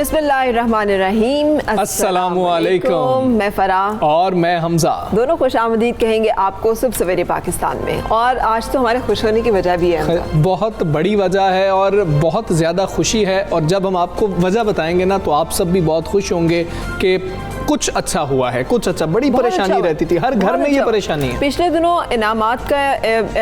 बिस्मिल्लाहिर्रहमानिर्रहीम, अस्सलामुअलैकुम। मैं फराह और मैं हमजा, दोनों खुशामदीद कहेंगे आपको सुबह सवेरे पाकिस्तान में। और आज तो हमारे खुश होने की वजह भी है, बहुत बड़ी वजह है और बहुत ज़्यादा खुशी है। और जब हम आपको वजह बताएंगे ना तो आप सब भी बहुत खुश होंगे कि कुछ अच्छा हुआ है, कुछ अच्छा। बड़ी परेशानी रहती थी हर घर में, ये परेशानी है। पिछले दिनों इनामात का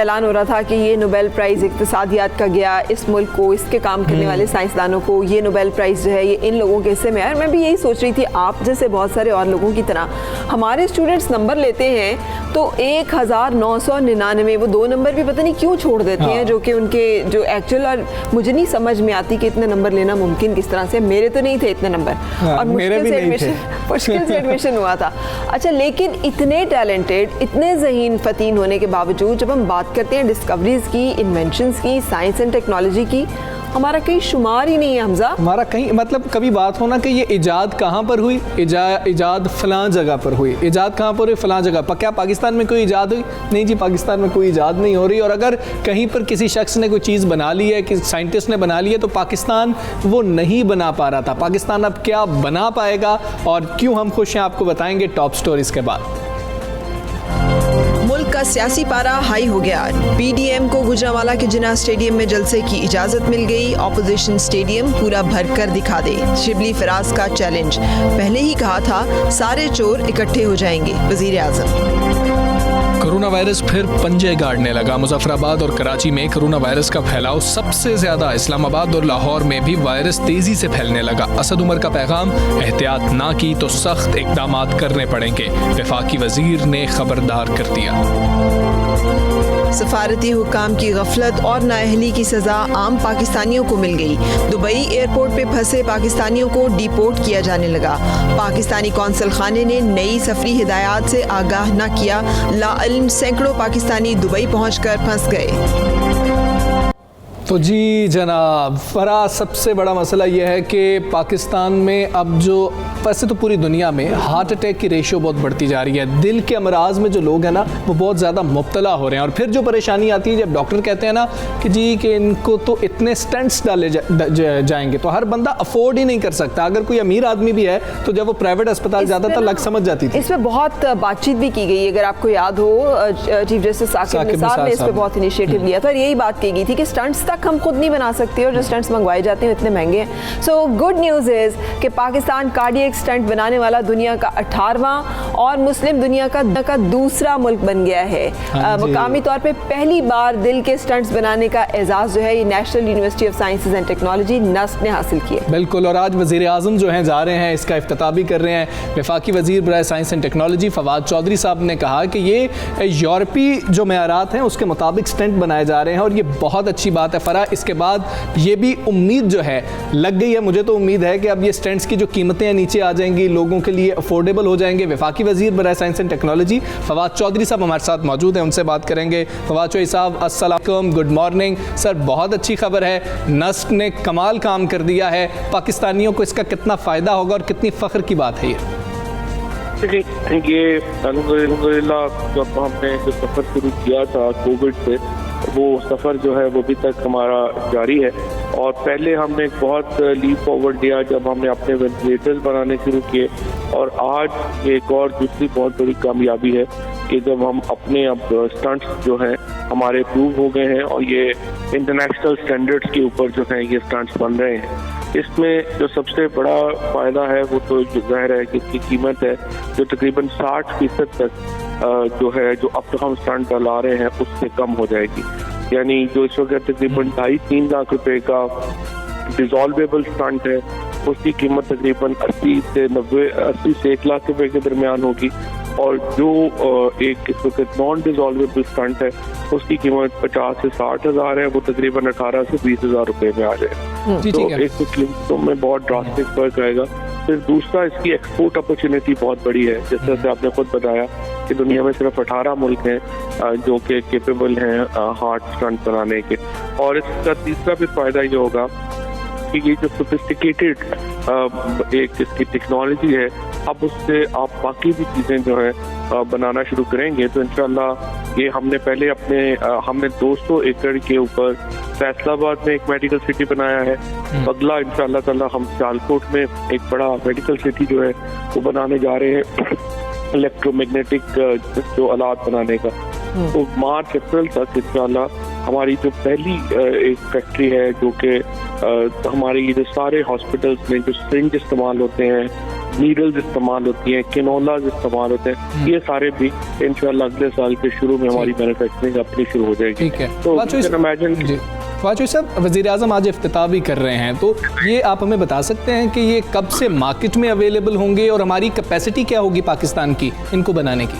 ऐलान हो रहा था कि ये नोबेल प्राइज़ इक्तिसादियात का गया इस मुल्क को, इसके काम करने वाले साइंसदानों को ये नोबेल प्राइज़ जो है ये इन लोगों के हिस्से में है। मैं भी यही सोच रही थी, आप जैसे बहुत सारे और लोगों की तरह हमारे स्टूडेंट्स नंबर लेते हैं तो 1999 वो 2 नंबर भी पता नहीं क्यों छोड़ देते हैं, जो कि उनके जो एक्चुअल, और मुझे नहीं समझ में आती कि इतने नंबर लेना मुमकिन किस तरह से। मेरे तो नहीं थे इतने नंबर, और मुश्किल से एडमिशन हुआ था। अच्छा, लेकिन इतने टैलेंटेड, इतने ज़हीन फ़तीन होने के बावजूद जब हम बात करते हैं डिस्कवरीज़ की, इन्वेंशंस की, साइंस एंड टेक्नोलॉजी की, हमारा कहीं शुमार ही नहीं है हमजा। हमारा कहीं मतलब कभी बात होना कि ये इजाद कहाँ पर हुई, इजाद फलां जगह पर हुई, इजाद कहाँ पर हुई, फलां जगह पर। क्या पाकिस्तान में कोई इजाद हुई? नहीं जी, पाकिस्तान में कोई इजाद नहीं हो रही। और अगर कहीं पर किसी शख्स ने कोई चीज़ बना ली है, किसी साइंटिस्ट ने बना ली है, तो पाकिस्तान वो नहीं बना पा रहा था। पाकिस्तान अब क्या बना पाएगा और क्यों हम खुश हैं, आपको बताएंगे टॉप स्टोरीज के बाद। मुल्क का सियासी पारा हाई हो गया। पीडीएम को गुजरांवाला के जिन्ना स्टेडियम में जलसे की इजाजत मिल गई। ऑपोजिशन स्टेडियम पूरा भरकर दिखा दे, शिबली फराज का चैलेंज। पहले ही कहा था सारे चोर इकट्ठे हो जाएंगे, वजीर आजम। कोरोना वायरस फिर पंजे गाड़ने लगा। मुजफ्फराबाद और कराची में कोरोना वायरस का फैलाव सबसे ज्यादा। इस्लामाबाद और लाहौर में भी वायरस तेजी से फैलने लगा। असद उमर का पैगाम, एहतियात ना की तो सख्त इकदाम करने पड़ेंगे। वफाकी वजीर ने खबरदार कर दिया। सफारती हुक्काम की गफलत और नाअहली की सजा आम पाकिस्तानियों को मिल गई। दुबई एयरपोर्ट पे फंसे पाकिस्तानियों को डिपोर्ट किया जाने लगा। पाकिस्तानी कौंसल खाने ने नई सफरी हिदायत से आगाह न किया। लाइल्म सैकड़ों पाकिस्तानी दुबई पहुंचकर फंस गए। तो जी जनाब, फरा, सबसे बड़ा मसला यह है कि पाकिस्तान में अब जो, वैसे तो पूरी दुनिया में हार्ट अटैक की रेशियो बहुत बढ़ती जा रही है। दिल के अमराज में जो लोग हैं ना वो बहुत ज़्यादा मुब्तला हो रहे हैं। और फिर जो परेशानी आती है जब डॉक्टर कहते हैं ना कि जी कि इनको तो इतने स्टेंट्स डाले जाएंगे, तो हर बंदा अफोर्ड ही नहीं कर सकता। अगर कोई अमीर आदमी भी है तो जब वो प्राइवेट अस्पताल जाता था लग समझ जाती थी। इस पर बहुत बातचीत भी की गई, अगर आपको याद हो चीफ जस्टिस साकिब निसार ने इस पर बहुत इनिशिएटिव लिया था और यही बात कही गई थी कि स्टंट्स तक हम खुद नहीं बना सकते और जो स्टंट्स मंगवाए जाते हैं इतने महंगे हैं। सो गुड न्यूज़ इज़ कि पाकिस्तान कार्डियक स्टंट बनाने वाला दुनिया का 18वां और मुस्लिम दुनिया का दूसरा मुल्क बन गया है। मुकामी तौर पे पहली बार दिल के स्टंट्स बनाने का एजाज़ जो है ये national university of sciences and technology NUST ने हासिल किया। बिल्कुल, और आज वज़ीर आज़म जो हैं जा रहे हैं, इसका इफ्तिताह भी कर रहे हैं। वफाकी वज़ीर बराए science and technology Fawad Chaudhry sahab ने कहा कि ये यूरोपी जो मेयारात हैं उसके मुताबिक स्टंट बनाए जा रहे हैं और ये बहुत अच्छी बात है। फरा, इसके बाद ये भी उम्मीद जो है लग गई है, मुझे तो उम्मीद है कि अब ये स्टंट्स की जो कीमतें हैं नीचे आ जाएंगी, लोगों के लिए अफोर्डेबल हो जाएंगे। वफाकी वज़ीर बराए science and technology Fawad Chaudhry sahab हमारे साथ मौजूद हैं, उनसे बात करेंगे। फवाद चौधरी साहब, अस्सलाम वालेकुम, गुड मॉर्निंग सर। बहुत अच्छी खबर है, नस्क ने कमाल काम कर दिया है। पाकिस्तानियों को इसका कितना फ़ायदा होगा और कितनी फ़ख्र की बात है ये? ये अल्हम्दुलिल्लाह जब हमने जो सफ़र शुरू किया था कोविड से, वो सफ़र जो है वो अभी तक हमारा जारी है। और पहले हमने एक बहुत लीप फॉरवर्ड लिया जब हमने अपने वेंटिलेटर्स बनाने शुरू किए, और आज एक और दूसरी बहुत बड़ी कामयाबी है कि जब हम अपने अब स्टंट्स जो हैं हमारे अप्रूव हो गए हैं और ये इंटरनेशनल स्टैंडर्ड्स के ऊपर जो है ये स्टंट्स बन रहे हैं। इसमें जो सबसे बड़ा फ़ायदा है वो तो ज़ाहिर है कि इसकी कीमत है जो तकरीबन 60% तक जो है जो अब तक हम स्टंट डला रहे हैं उससे कम हो जाएगी। यानी जो इस वक्त तकरीबन 2.5-3 लाख रुपए का डिजॉल्वेबल स्टंट है उसकी कीमत तकरीबन 80 से 1 लाख रुपए के दरमियान होगी, और जो एक इस वक्त नॉन डिजॉल्वेबल स्टंट है उसकी कीमत 50 से 60 हज़ार है, वो तकरीबन 18 से 20 हज़ार रुपए में आ जाएगा। तो एक तो कीमतों में बहुत ड्रास्टिक फर्क आएगा। फिर दूसरा, इसकी एक्सपोर्ट अपॉर्चुनिटी बहुत बड़ी है। जैसे आपने खुद बताया कि दुनिया में सिर्फ 18 मुल्क हैं जो कि केपेबल हैं हार्ट स्टंट बनाने के। और इसका तीसरा भी फायदा ये होगा कि ये जो सोफिस्टिकेटेड एक इसकी टेक्नोलॉजी है, अब उससे आप बाकी भी चीज़ें जो है बनाना शुरू करेंगे तो इंशाल्लाह ये हमने 200 एकड़ के ऊपर फैसलाबाद में एक मेडिकल सिटी बनाया है। अगला इंशाल्लाह ताला हम सियालकोट में एक बड़ा मेडिकल सिटी जो है वो बनाने जा रहे हैं इलेक्ट्रोमैग्नेटिक जो आलात बनाने का। तो मार्च अप्रैल तक इंशाल्लाह हमारी जो पहली एक फैक्ट्री है जो कि हमारे ये जो सारे हॉस्पिटल्स में जो सिरिंज इस्तेमाल होते हैं, नीडल्स इस्तेमाल होती हैं, कैनोलाज इस्तेमाल होते हैं, ये सारे भी इंशाल्लाह अगले साल के शुरू में हमारी मैन्युफैक्चरिंग अपनी शुरू हो जाएगी। ठीक है। तो वाजपेयी साहब, वज़ीर-ए-आज़म आज इफ्तिताह भी कर रहे हैं, तो ये आप हमें बता सकते हैं कि ये कब से मार्केट में अवेलेबल होंगे और हमारी कैपेसिटी क्या होगी पाकिस्तान की इनको बनाने की?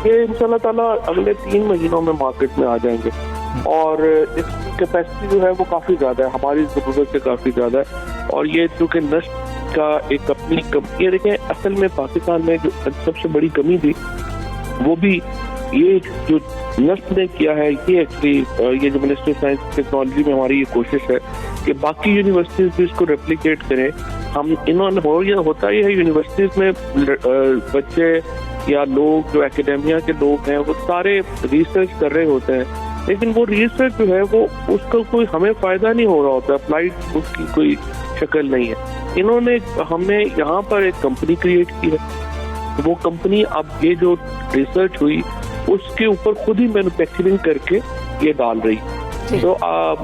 ये इंशाल्लाह ताला अगले 3 महीनों में मार्केट में आ जाएंगे और इसकी कैपेसिटी जो है वो काफ़ी ज़्यादा है, हमारी ज़रूरत से काफ़ी ज़्यादा है। और ये चूँकि नस्ल का एक अपनी ये देखें, असल में पाकिस्तान में जो सबसे बड़ी कमी थी वो भी ये जो नस्ल ने किया है। ये एक्चुअली ये जो मिनिस्ट्री ऑफ साइंस टेक्नोलॉजी में हमारी ये कोशिश है कि बाकी यूनिवर्सिटीज़ भी इसको रेप्लिकेट करें। हम होता ही है यूनिवर्सिटीज़ में बच्चे या लोग जो एकेडेमिया के लोग हैं वो सारे रिसर्च कर रहे होते हैं, लेकिन वो रिसर्च जो है वो उसका कोई हमें फ़ायदा नहीं हो रहा होता, अप्लाइड उसकी कोई शक्ल नहीं है। हमने यहाँ पर एक कंपनी क्रिएट की है। वो कंपनी अब ये जो रिसर्च हुई उसके ऊपर खुद ही मैन्युफैक्चरिंग करके ये डाल रही। तो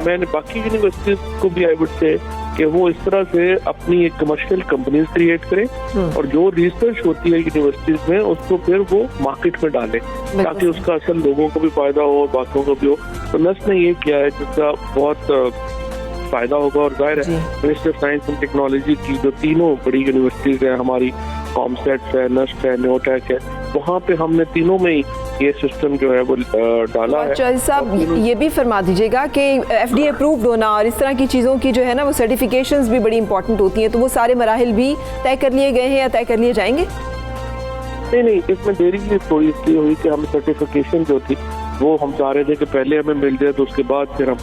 मैंने बाकी यूनिवर्सिटीज को भी आई वुड से कि वो इस तरह से अपनी एक कमर्शियल कंपनीज क्रिएट करें और जो रिसर्च होती है यूनिवर्सिटीज में उसको फिर वो मार्केट में डालें ताकि उसका असल लोगों को भी फायदा हो और बाकियों को भी हो। तो नस ने ये किया है जिसका बहुत फायदा होगा। और जाहिर है ministry of science and technology की जो तीनों बड़ी यूनिवर्सिटीज है, हमारी कॉमसेट है, नस्ट है, न्योटेक है, वहाँ पे हमने तीनों में ही ये सिस्टम जो है वो डाला है। चौधरी साहब, ये भी फरमा दीजिएगा कि FDA अप्रूव्ड होना और इस तरह की चीज़ों की जो है ना वो सर्टिफिकेशंस भी बड़ी इंपॉर्टेंट होती हैं, तो वो सारे मराहिल भी तय कर लिए गए हैं या तय कर लिए जाएंगे? नहीं, इसमें देरी थोड़ी इसलिए हुई कि हम सर्टिफिकेशन जो थी वो हम चाह रहे थे कि पहले हमें मिल जाए तो उसके बाद फिर हम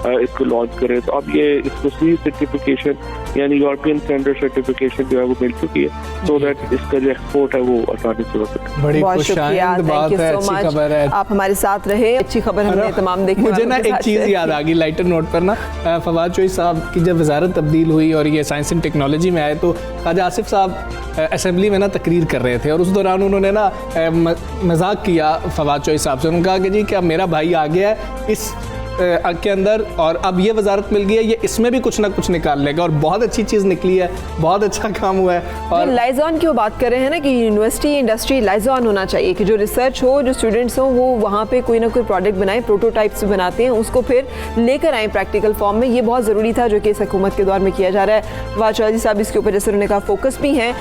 इसको लॉन्च करें। तो अब ये इसको सी सर्टिफिकेशन यानी यूरोपियन स्टैंडर्ड सर्टिफिकेशन जो है वो मिल चुकी है, सो दैट इसका जो एक्सपोर्ट है वो आसानी से हो सके। बड़ी खुशाइंद बात है, अच्छी खबर है, आप हमारे साथ रहे, अच्छी खबर हमने तमाम देखी। मुझे ना एक चीज़ याद आ गई लाइटर नोट पर ना, फवाद चौधरी साहब की जब वजारत तब्दील हुई और ये साइंस एंड टेक्नोलॉजी में आए तो ख्वाजा आसिफ साहब असेंबली में ना तकरीर कर रहे थे और उस दौरान उन्होंने ना मजाक किया फवाद चौधरी साहब से। उन्होंने कहा कि जी क्या मेरा भाई आ गया है इस के अंदर और अब ये वजारत मिल गई है, ये इसमें भी कुछ ना कुछ निकाल लेगा और बहुत अच्छी चीज़ निकली है, बहुत अच्छा काम हुआ है। और लाइजॉन की वो बात कर रहे हैं ना कि यूनिवर्सिटी इंडस्ट्री लाइजॉन होना चाहिए कि जो रिसर्च हो, जो स्टूडेंट्स हो वो वहाँ पे कोई ना कोई प्रोडक्ट बनाएं, प्रोटोटाइप्स बनाते हैं, उसको फिर लेकर आएँ प्रैक्टिकल फॉर्म में। ये बहुत ज़रूरी था जो कि इस हुकूमत के दौर में किया जा रहा है। वाज चौधरी साहब इसके ऊपर जैसे उन्होंने कहा फोकस भी हैं।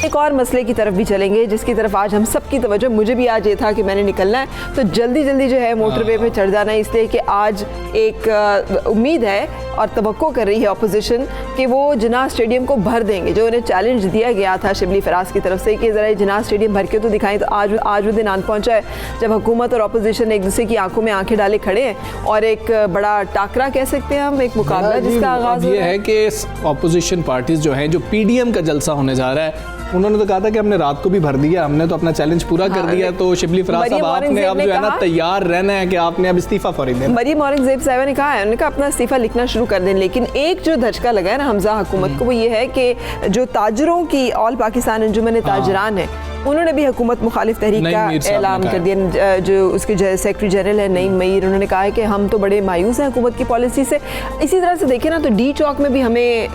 एक और मसले की तरफ भी चलेंगे जिसकी तरफ आज हम सबकी तवज्जो, मुझे भी आज ये था कि मैंने निकलना है तो जल्दी जल्दी जो है मोटरवे पे चढ़ जाना है, इसलिए कि आज एक उम्मीद है और तवक्को कर रही है अपोजिशन कि वो जिन्ना स्टेडियम को भर देंगे। जो उन्हें चैलेंज दिया गया था शिबली फराज की तरफ से कि ज़रा जिन्ना स्टेडियम भर के तो दिखाएं, तो आज वो दिन आन पहुंचा है जब हुकूमत और अपोजिशन एक दूसरे की आंखों में आंखें डाले खड़े हैं और एक बड़ा टाकरा कह सकते हैं हम, एक मुकाबला जिसका आगाज़ ये है कि अपोजिशन पार्टीज जो हैं, जो PDM का जलसा होने जा रहा है, उन्होंने तो कहा था कि हमने रात को भी भर दिया, हमने तो अपना चैलेंज पूरा कर दिया। तो शिबली फराज साहब आपने अब जो है ना तैयार रहना है कि आपने अब इस्तीफा फौरी देना। मरियम औरंगजेब साहिबा ने कहा है, उन्होंने कहा अपना इस्तीफा लिखना शुरू कर दें। लेकिन एक जो धचका लगा है ना हमजा हुकूमत को वो ये है कि जो ताजरों की ऑल पाकिस्तान अंजुमन ताजरान है उन्होंने भी हुकूमत मुखालिफ तहरीक का ऐलान कर दिया। जो उसके सेक्रेटरी जनरल है नईम मीर, उन्होंने कहा है कि हम तो बड़े मायूस हैं हुकूमत की पॉलिसी से। इसी तरह से देखें ना तो डी चौक में भी हमें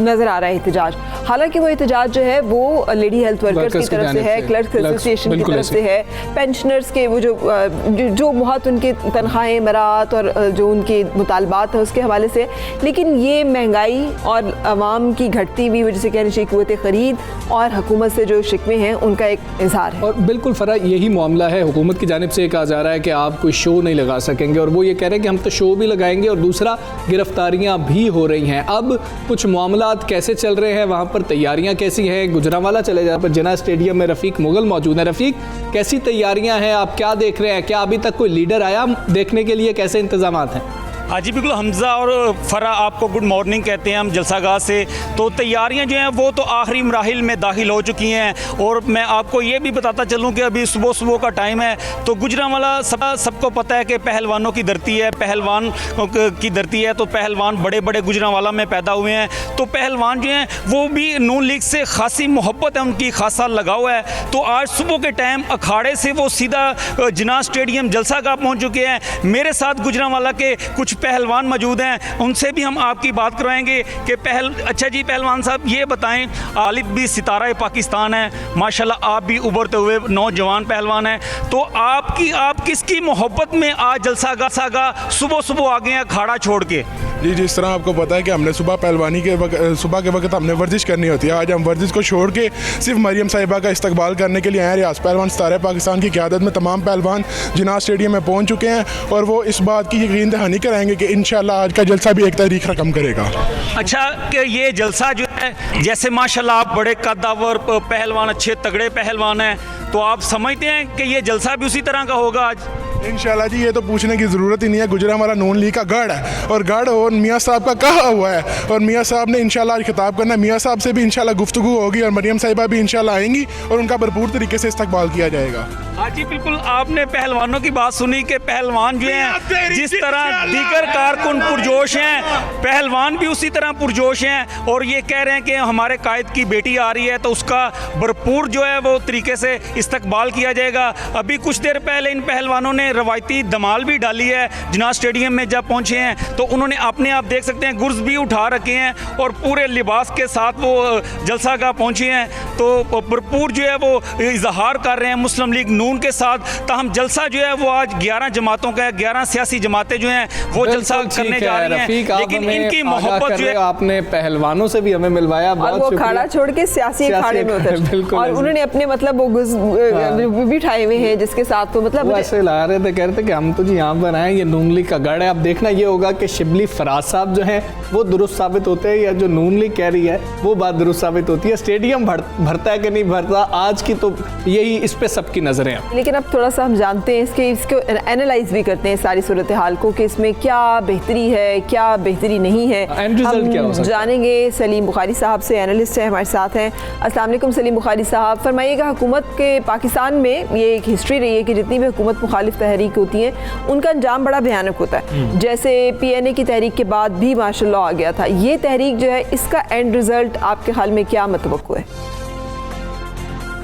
नज़र आ रहा है एहतजाज। हालांकि वो एहतजाज जो है वो लेडी हेल्थ वर्कर्स की तरफ से है, क्लर्क्स एसोसिएशन की तरफ से है, पेंशनर्स के वो जो बहुत उनके तनख्वाहें मरात और जो उनके मुतालबात हैं उसके हवाले से। लेकिन ये महंगाई और आवाम की घटती हुई वजह से कहनी चाहिए क़ुव्वत ख़रीद और हुकूमत से जो शिकवे हैं उनका एक इजहार है। और बिल्कुल फ़रा यही मामला है, हुकूमत की जानिब से कहा जा रहा है कि आप कोई शो नहीं लगा सकेंगे, और वो ये कह रहे हैं कि हम तो शो भी लगाएंगे, और दूसरा गिरफ्तारियां भी हो रही हैं। अब कुछ मामलात कैसे चल रहे हैं, वहाँ पर तैयारियां कैसी हैं? गुजरांवाला चले जाए पर जिन्ना स्टेडियम में रफ़ीक मुगल मौजूद है। रफ़ीक, कैसी तैयारियां हैं, आप क्या देख रहे हैं? क्या अभी तक कोई लीडर आया देखने के लिए? कैसे इंतजामात हैं? हाँ जी बिल्कुल, हमज़ा और फ़रा आपको गुड मॉर्निंग कहते हैं हम जलसागाह से। तो तैयारियां जो हैं वो तो आखिरी मराहिल में दाखिल हो चुकी हैं, और मैं आपको ये भी बताता चलूँ कि अभी सुबह सुबह का टाइम है। तो गुजरांवाला सबको पता है कि पहलवानों की धरती है, पहलवान की धरती है, तो पहलवान बड़े बड़े गुजरांवाला में पैदा हुए हैं। तो पहलवान जो हैं वो भी नून लीग से खासी मोहब्बत है उनकी, खासा लगाव है। तो आज सुबह के टाइम अखाड़े से वो सीधा जिन्ना स्टेडियम जलसागाह पहुँच चुके हैं। मेरे साथ गुजरांवाला के कुछ पहलवान मौजूद हैं, उनसे भी हम आपकी बात करवाएंगे कि अच्छा जी पहलवान साहब, ये बताएं, आलिफ भी सितारा पाकिस्तान है माशाल्लाह, आप भी उभरते हुए नौजवान पहलवान हैं, तो आप किसकी मोहब्बत में आज जलसागाह सुबह सुबह आ गए हैं अखाड़ा छोड़ के? जी, जिस तरह आपको पता है कि हमने सुबह पहलवानी के सुबह के वक्त हमने वर्जिश करनी होती है। आज हम वर्जिश को छोड़ के सिर्फ मरियम साहिबा का इस्तकबाल करने के लिए आए। रियाज पहलवान सितारा पाकिस्तान की क़यादत में तमाम पहलवान जिन्ना स्टेडियम में पहुंच चुके हैं, और वो इस बात की यकीन दहानी कराएंगे कि इंशाल्लाह आज का जलसा भी एक तारीख रकम करेगा। अच्छा, कि ये जलसा जो है, जैसे माशाल्लाह आप बड़े कद्दावर पहलवान, अच्छे तगड़े पहलवान हैं, तो आप समझते हैं कि ये जलसा भी उसी तरह का होगा आज? इंशाल्लाह जी, ये तो पूछने की ज़रूरत ही नहीं है। गुजरांवाला नून लीग का गढ़ है, और गढ़ और मियाँ साहब का कहा हुआ है, और मियाँ साहब ने इंशाल्लाह आज खिताब करना है। मियाँ साहब से भी इंशाल्लाह गुफ्तगू होगी, और मरियम साहिबा भी इंशाल्लाह आएंगी, और उनका भरपूर तरीके से इस्तकबाल किया जाएगा। हाँ जी बिल्कुल, आपने पहलवानों की बात सुनी कि पहलवान जो हैं जिस तरह दीगर कारकुन पुरजोश हैं, पहलवान भी उसी तरह पुरजोश हैं, और ये कह रहे हैं कि हमारे कायद की बेटी आ रही है तो उसका भरपूर जो है वो तरीके से इस्तकबाल किया जाएगा। अभी कुछ देर पहले इन पहलवानों ने रवायती धमाल भी डाली है। जिन्ना स्टेडियम में जब पहुँचे हैं तो उन्होंने अपने आप देख सकते हैं गुर्ज भी उठा रखे हैं, और पूरे लिबास के साथ वो जलसागाह पहुँचे हैं, तो भरपूर जो है वो इजहार कर रहे हैं मुस्लिम लीग नून के साथ। ताहम जलसा जो है वो आज 11 जमातों का है, 11 सियासी जमातें जो हैं वो जलसा करने जा रही हैं, लेकिन इनकी मोहब्बत जो है। आपने पहलवानों से भी हमें मिलवाया, और वो अखाड़ा छोड़ के सियासी अखाड़े में उतर, और उन्होंने अपने मतलब वो भी उठाए हुए हैं, जिसके साथ तो मतलब ऐसे ला रहे थे, कह रहे थे कि हम तो जी यहाँ पर आए, ये नून लीग का गढ़ है। अब देखना ये होगा कि शिबली फराज साहब जो हैं वो दुरुस्त साबित होते हैं, या जो नून लीग कह रही है वो बात दुरुस्त साबित होती है। स्टेडियम भरता है कि नहीं भरता, आज की तो यही इस पे सबकी नजरें हैं। लेकिन अब थोड़ा सा हम जानते हैं इसको एनालाइज भी करते हैं सारी सूरत हाल को, कि इसमें क्या बेहतरी है, क्या बेहतरी नहीं है। हम जानेंगे सलीम बुखारी साहब से, एनालिस्ट है, हमारे साथ हैं। अस्सलाम वालेकुम सलीम बुखारी साहब, फरमाइएगा, हुकूमत के पाकिस्तान में ये एक हिस्ट्री रही है कि जितनी भी हुकूमत मुखालिफ तहरीक होती हैं उनका अंजाम बड़ा भयानक होता है। जैसे PNA की तहरीक के बाद भी माशाल्लाह आ गया था, ये तहरीक जो है इसका एंड रिजल्ट आपके ख्याल में क्या मतवक्को है?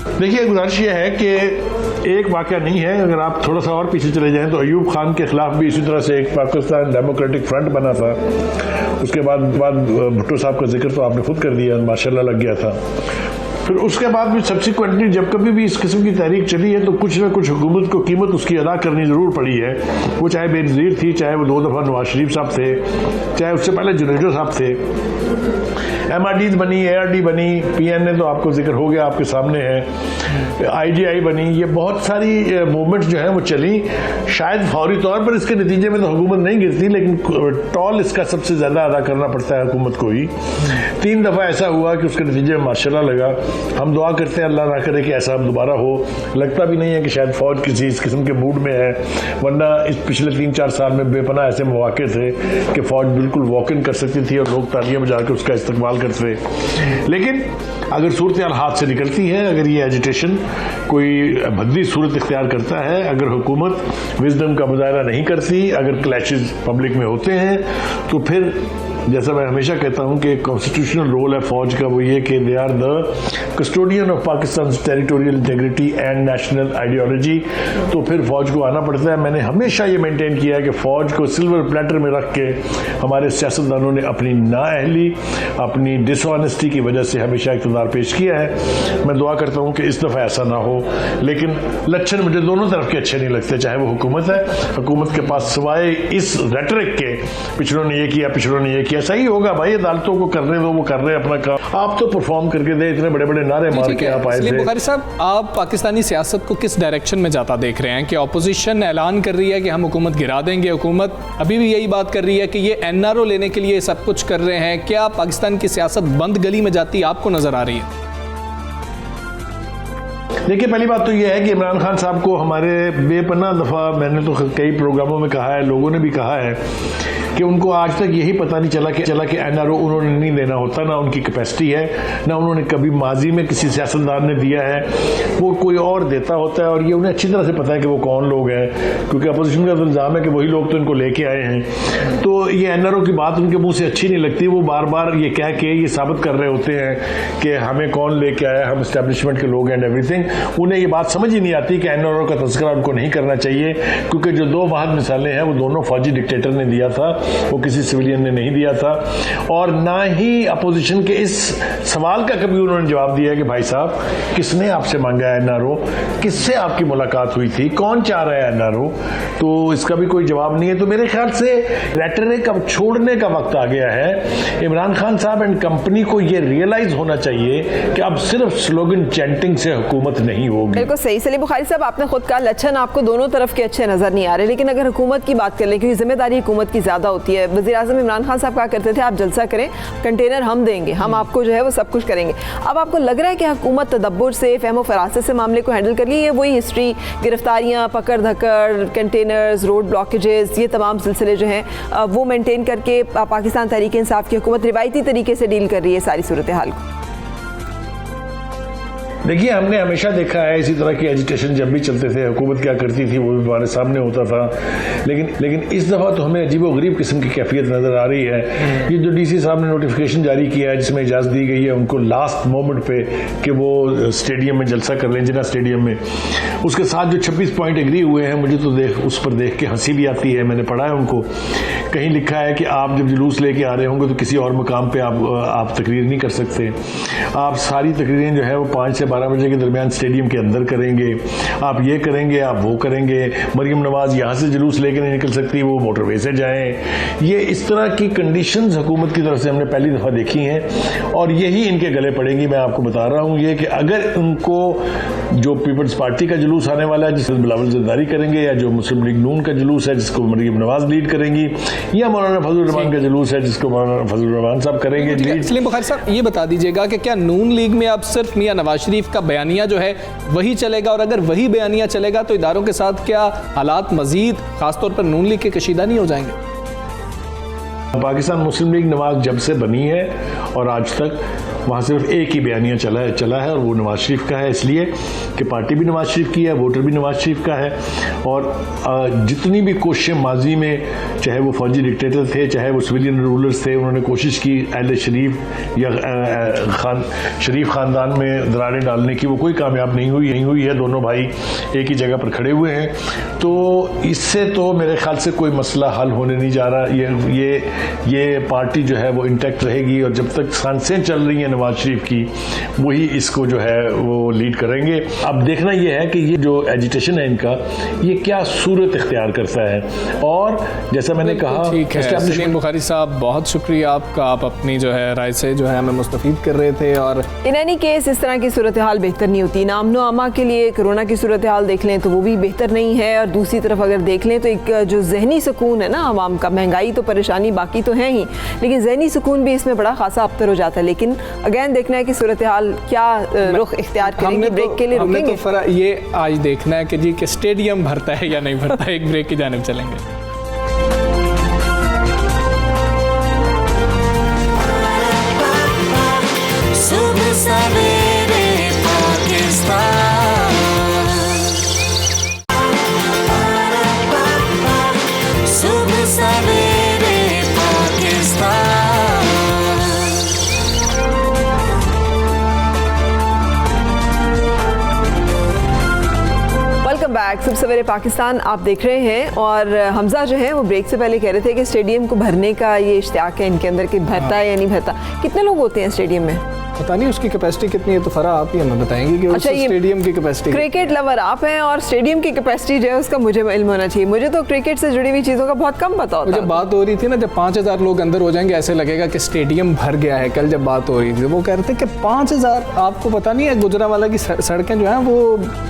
देखिए, गुजारिश ये है कि एक वाक़या नहीं है। अगर आप थोड़ा सा और पीछे चले जाएं तो अयूब खान के ख़िलाफ़ भी इसी तरह से एक पाकिस्तान डेमोक्रेटिक फ्रंट बना था। उसके बाद भुट्टो साहब का जिक्र तो आपने खुद कर दिया, माशाल्लाह लग गया था। फिर उसके बाद भी सब्सिक्वेंटली जब कभी भी इस किस्म की तहरीक चली है तो कुछ ना कुछ हुकूमत को कीमत उसकी अदा करनी ज़रूर पड़ी है। वो चाहे बेनज़ीर थी, चाहे वो 2 दफ़ा नवाज शरीफ साहब थे, चाहे उससे पहले जुनेजो साहब थे। MRDs बनी, ARD बनी, PNA तो आपको जिक्र हो गया, आपके सामने है, IGI बनी, ये बहुत सारी मूवमेंट्स जो हैं वो चली। शायद फौरी तौर पर इसके नतीजे में तो हुकूमत नहीं गिरती, लेकिन टॉल इसका सबसे ज़्यादा अदा करना पड़ता है हुकूमत को ही। 3 दफ़ा ऐसा हुआ कि उसके नतीजे में माशाल्लाह लगा। हम दुआ करते हैं अल्लाह ना करे कि ऐसा दोबारा हो। लगता भी नहीं है कि शायद फ़ौज किसी इस किस्म के मूड में है, वरना इस पिछले 3-4 साल में बेपनाह ऐसे मौके थे कि फ़ौज बिल्कुल वॉक इन कर सकती थी और लोग तालियां बजा के उसका इस्तेमाल करते। लेकिन अगर सूरत हाल हाथ से निकलती है, अगर ये एजिटेशन कोई भद्दी सूरत इख्तियार करता है, अगर हुकूमत विजडम का मुजाहरा नहीं करती, अगर क्लैशेस पब्लिक में होते हैं, तो फिर जैसा मैं हमेशा कहता हूं कि कॉन्स्टिट्यूशनल रोल है फौज का वो ये कि they are the custodian of Pakistan territorial integrity and national ideology, तो फिर फौज को आना पड़ता है। मैंने हमेशा ये मेंटेन किया है कि फौज को सिल्वर प्लेटर में रख के हमारे सियासतदानों ने अपनी नाअहली, अपनी डिसऑनेस्टी की वजह से हमेशा इक़्तिदार पेश किया है। मैं दुआ करता हूं कि इस दफ़ा ऐसा ना हो, लेकिन लक्षण मुझे दोनों तरफ के अच्छे नहीं लगते, चाहे वो हुकूमत है, हुकूमत के पास सिवाय इस रेटरिक के पिछड़ों ने ये किया, पिछड़ों ने ये किया, सही होगा भाई, अदालतों को करने दो, वो कर रहे हैं अपना काम, आप तो परफॉर्म करके दे, इतने बड़े बड़े नारे मार के आप आए थे। बुखारी साहब, आप पाकिस्तानी सियासत को किस डायरेक्शन में जाता देख रहे हैं कि ऑपोजिशन ऐलान कर रही है कि हम हुकूमत गिरा देंगे, हुकूमत अभी भी यही बात कर रही है कि ये एनआरओ लेने के लिए सब कुछ कर रहे हैं, क्या पाकिस्तान की सियासत बंद गली में जाती आपको नजर आ रही है? देखिए, पहली बात तो यह है कि इमरान खान साहब को हमारे बेपनाह दफ़ा मैंने तो कई प्रोग्रामों में कहा है, लोगों ने भी कहा है कि उनको आज तक यही पता नहीं चला कि एनआरओ उन्होंने नहीं देना होता, ना उनकी कैपेसिटी है, ना उन्होंने कभी माजी में किसी सियासतदान ने दिया है, वो कोई और देता होता है। और ये उन्हें अच्छी तरह से पता है कि वो कौन लोग हैं, क्योंकि अपोजिशन का तो इल्ज़ाम है कि वही लोग तो इनको लेके आए हैं। तो ये एनआरओ की बात उनके मुंह से अच्छी नहीं लगती, वो बार बार ये कह के ये साबित कर रहे होते हैं कि हमें कौन लेके आया, हम एस्टेब्लिशमेंट के लोग एंड एवरीथिंग। उन्हें ये बात समझ ही नहीं आती कि एनआरओ का तस्करा उनको नहीं करना चाहिए, क्योंकि जो दो वाहिद मिसालें हैं वो दोनों फौजी डिक्टेटर ने दिया था, वो किसी सिविलियन ने नहीं दिया था। और ना ही अपोजिशन के इस सवाल का कभी उन्होंने जवाब दिया कि भाई साहब किसने आपसे मांगा है एनआरओ, किससे आपकी मुलाकात हुई थी, कौन चाह रहा है एनआरओ, तो इसका भी कोई जवाब नहीं है। तो मेरे ख्याल से रेटरिक अब छोड़ने का वक्त आ गया है। इमरान खान साहब एंड कंपनी को यह रियलाइज होना चाहिए कि अब सिर्फ स्लोगन चैंटिंग से हुकूमत नहीं होगी। बिल्कुल सही। सलीम बुखारी साहब, आपने खुद कहा लक्षण आपको दोनों तरफ के अच्छे नजर नहीं आ रहे, लेकिन अगर हुकूमत की बात कर लें, क्योंकि जिम्मेदारी हुकूमत की ज्यादा होती है, वज़ीर आज़म इमरान खान साहब कहा करते थे आप जलसा करें, कंटेनर हम देंगे, हम आपको जो है वो सब कुछ करेंगे। अब आपको लग रहा है कि हुकूमत तदब्बुर से, फहम फरासत से मामले को हैंडल कर ली है? वही हिस्ट्री, गिरफ्तारियाँ, पकड़ धकड़, कंटेनर्स, रोड ब्लॉकेजेस, ये तमाम सिलसिले जो हैं वो मेंटेन करके पाकिस्तान तहरीक इंसाफ की हुकूमत रिवायती तरीके से डील कर रही है सारी सूरत हाल को? देखिए, हमने हमेशा देखा है इसी तरह की एजिटेशन जब भी चलते थे, हुकूमत क्या करती थी वो भी हमारे सामने होता था, लेकिन इस दफ़ा तो हमें अजीबोगरीब किस्म की कैफियत नज़र आ रही है। ये जो डीसी साहब ने नोटिफिकेशन जारी किया है जिसमें इजाज़त दी गई है उनको लास्ट मोमेंट पे कि वो स्टेडियम में जलसा कर लें, जिना स्टेडियम में, उसके साथ जो 26 पॉइंट एग्री हुए हैं, मुझे तो उस पर देख के हंसी भी आती है। मैंने पढ़ा है उनको, कहीं लिखा है कि आप जब जुलूस लेके आ रहे होंगे तो किसी और मकाम पर आप तकरीर नहीं कर सकते, आप सारी तकरीरें जो है वो 5 से 12 बजे के दरमियान स्टेडियम के अंदर करेंगे, आप ये करेंगे, आप वो करेंगे, मरियम नवाज यहाँ से जुलूस लेके नहीं निकल सकती, वो मोटरवे से जाएं। ये इस तरह की कंडीशंस हुकूमत की तरफ से हमने पहली दफ़ा देखी हैं और यही इनके गले पड़ेंगी। मैं आपको बता रहा हूँ ये कि अगर उनको जो पीपल्स पार्टी का जुलूस आने वाला है जिसमें बिलावल ज़रदारी करेंगे, या जो मुस्लिम लीग नून का जुलूस है जिसको मरियम नवाज लीड करेंगी, या मौलाना फजलुर रहमान का जुलूस है जिसको मौलाना फजलुर रहमान साहब करेंगे। सलीम बुखारी साहब, ये बता दीजिएगा कि क्या नून लीग में अब सिर्फ मियां नवाज शरीफ का बयानिया जो है वही चलेगा, और अगर वही बयानिया चलेगा तो इदारों के साथ क्या हालात मजीद खासतौर पर नून लीग के कशीदा नहीं हो जाएंगे? पाकिस्तान मुस्लिम लीग नवाज जब से बनी है और आज तक वहाँ सिर्फ एक ही बयानिया चला है और वो नवाज शरीफ का है, इसलिए कि पार्टी भी नवाज शरीफ की है, वोटर भी नवाज शरीफ का है। और जितनी भी कोशिशें माजी में, चाहे वो फौजी डिक्टेटर थे, चाहे वो सिविलियन रूलर्स थे, उन्होंने कोशिश की अहले शरीफ या शरीफ ख़ानदान में दरारें डालने की, वो कोई कामयाब नहीं हुई है। दोनों भाई एक ही जगह पर खड़े हुए हैं, तो इससे तो मेरे ख्याल से कोई मसला हल होने नहीं जा रहा। ये पार्टी जो है वो इंटैक्ट रहेगी, और जब तक सांसें चल रही हैं नवाज शरीफ की, वही इसको जो है वो लीड करेंगे। अब देखना यह है कि ये जो एजिटेशन है इनका, ये क्या सूरत इख्तियार करता है। और जैसा मैंने कहा, ठीक है सलीम बुखारी साहब, बहुत शुक्रिया आपका, आप अपनी जो है राय से जो है हमें मुस्तफीद कर रहे थे। और इन एनी केस इस तरह की सूरत हाल बेहतर नहीं होती। नामनो आमा के लिए कोरोना की सूरत हाल देख लें तो वो भी बेहतर नहीं है, और दूसरी तरफ अगर देख लें तो एक जो जहनी सुकून है ना आवाम का, महंगाई तो परेशानी बाकी तो है ही, लेकिन जहनी सुकून भी इसमें बड़ा खासा अबतर हो जाता है। लेकिन अगेन देखना है कि सूरत हाल क्या रुख इख्तियार करेंगे। ब्रेक के लिए रुकेंगे तो ये आज देखना है कि जी कि स्टेडियम भरता है या नहीं भरता है। एक ब्रेक की जानिब चलेंगे। सुबह सवेरे पाकिस्तान, सुबह सवेरे पाकिस्तान। बैक सब सवेरे पाकिस्तान आप देख रहे हैं। और हमजा जो है वो ब्रेक से पहले कह रहे थे कि स्टेडियम को भरने का ये इश्तियाक है इनके अंदर कि भरता है या नहीं भरता। कितने लोग होते हैं स्टेडियम में? पता नहीं उसकी कैपेसिटी कितनी है, तो फरा आप ही हमें बताएंगे कि अच्छा, उस स्टेडियम की कैपेसिटी। क्रिकेट लवर आप हैं और स्टेडियम की कैपेसिटी जो है उसका मुझे इल्म होना चाहिए। मुझे तो क्रिकेट से जुड़ी हुई चीज़ों का बहुत कम पता होता है। जब बात हो रही थी ना, जब 5000 लोग अंदर हो जाएंगे ऐसे लगेगा कि स्टेडियम भर गया है। कल जब बात हो रही थी वो कह रहे थे कि 5000, आपको पता नहीं है गुजरावाला की सड़कें जो हैं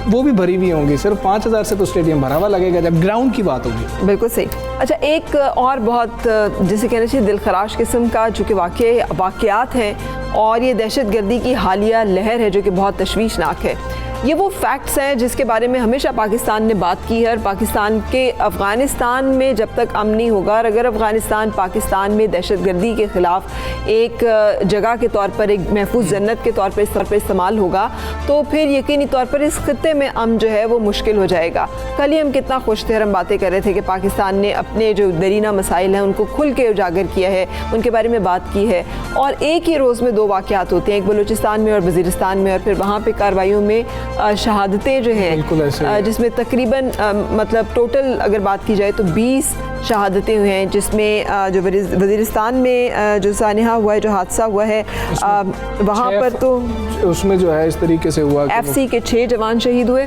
वो भी भरी हुई होंगी, सिर्फ 5000 से तो स्टेडियम भरा हुआ लगेगा जब ग्राउंड की बात होगी। बिल्कुल सही। अच्छा, एक और बहुत जिसे कहना चाहिए दिलखराश किस्म का जो कि वाक़यात हैं और ये दहशतगर्दी की हालिया लहर है जो कि बहुत तशवीशनाक है। ये वो फैक्ट्स हैं जिसके बारे में हमेशा पाकिस्तान ने बात की है। और पाकिस्तान के अफ़गानिस्तान में जब तक अमन नहीं होगा और अगर अफ़गानिस्तान पाकिस्तान में दहशतगर्दी के ख़िलाफ़ एक जगह के तौर पर, एक महफूज जन्नत के तौर पर इस्तेमाल होगा तो फिर यकीनी तौर पर इस खित्ते में अमन जो है वो मुश्किल हो जाएगा। कल ही हम कितना खुश थे, हम बातें कर रहे थे कि पाकिस्तान ने अपने जो दरीना मसाइल हैं उनको खुल के उजागर किया है, उनके बारे में बात की है। और एक ही रोज़ में दो वाक़यात होते हैं, एक बलूचिस्तान में और वज़ीरिस्तान में, और फिर वहाँ पर कार्रवाइयों में शहादतें जो हैं जिसमें तकरीबन मतलब टोटल अगर बात की जाए तो 20 शहादतें हुई हैं, जिसमें जो वज़ीरिस्तान में जो सानिहा हुआ है, जो हादसा हुआ है वहाँ पर तो उसमें जो है इस तरीके से हुआ FC के 6 जवान शहीद हुए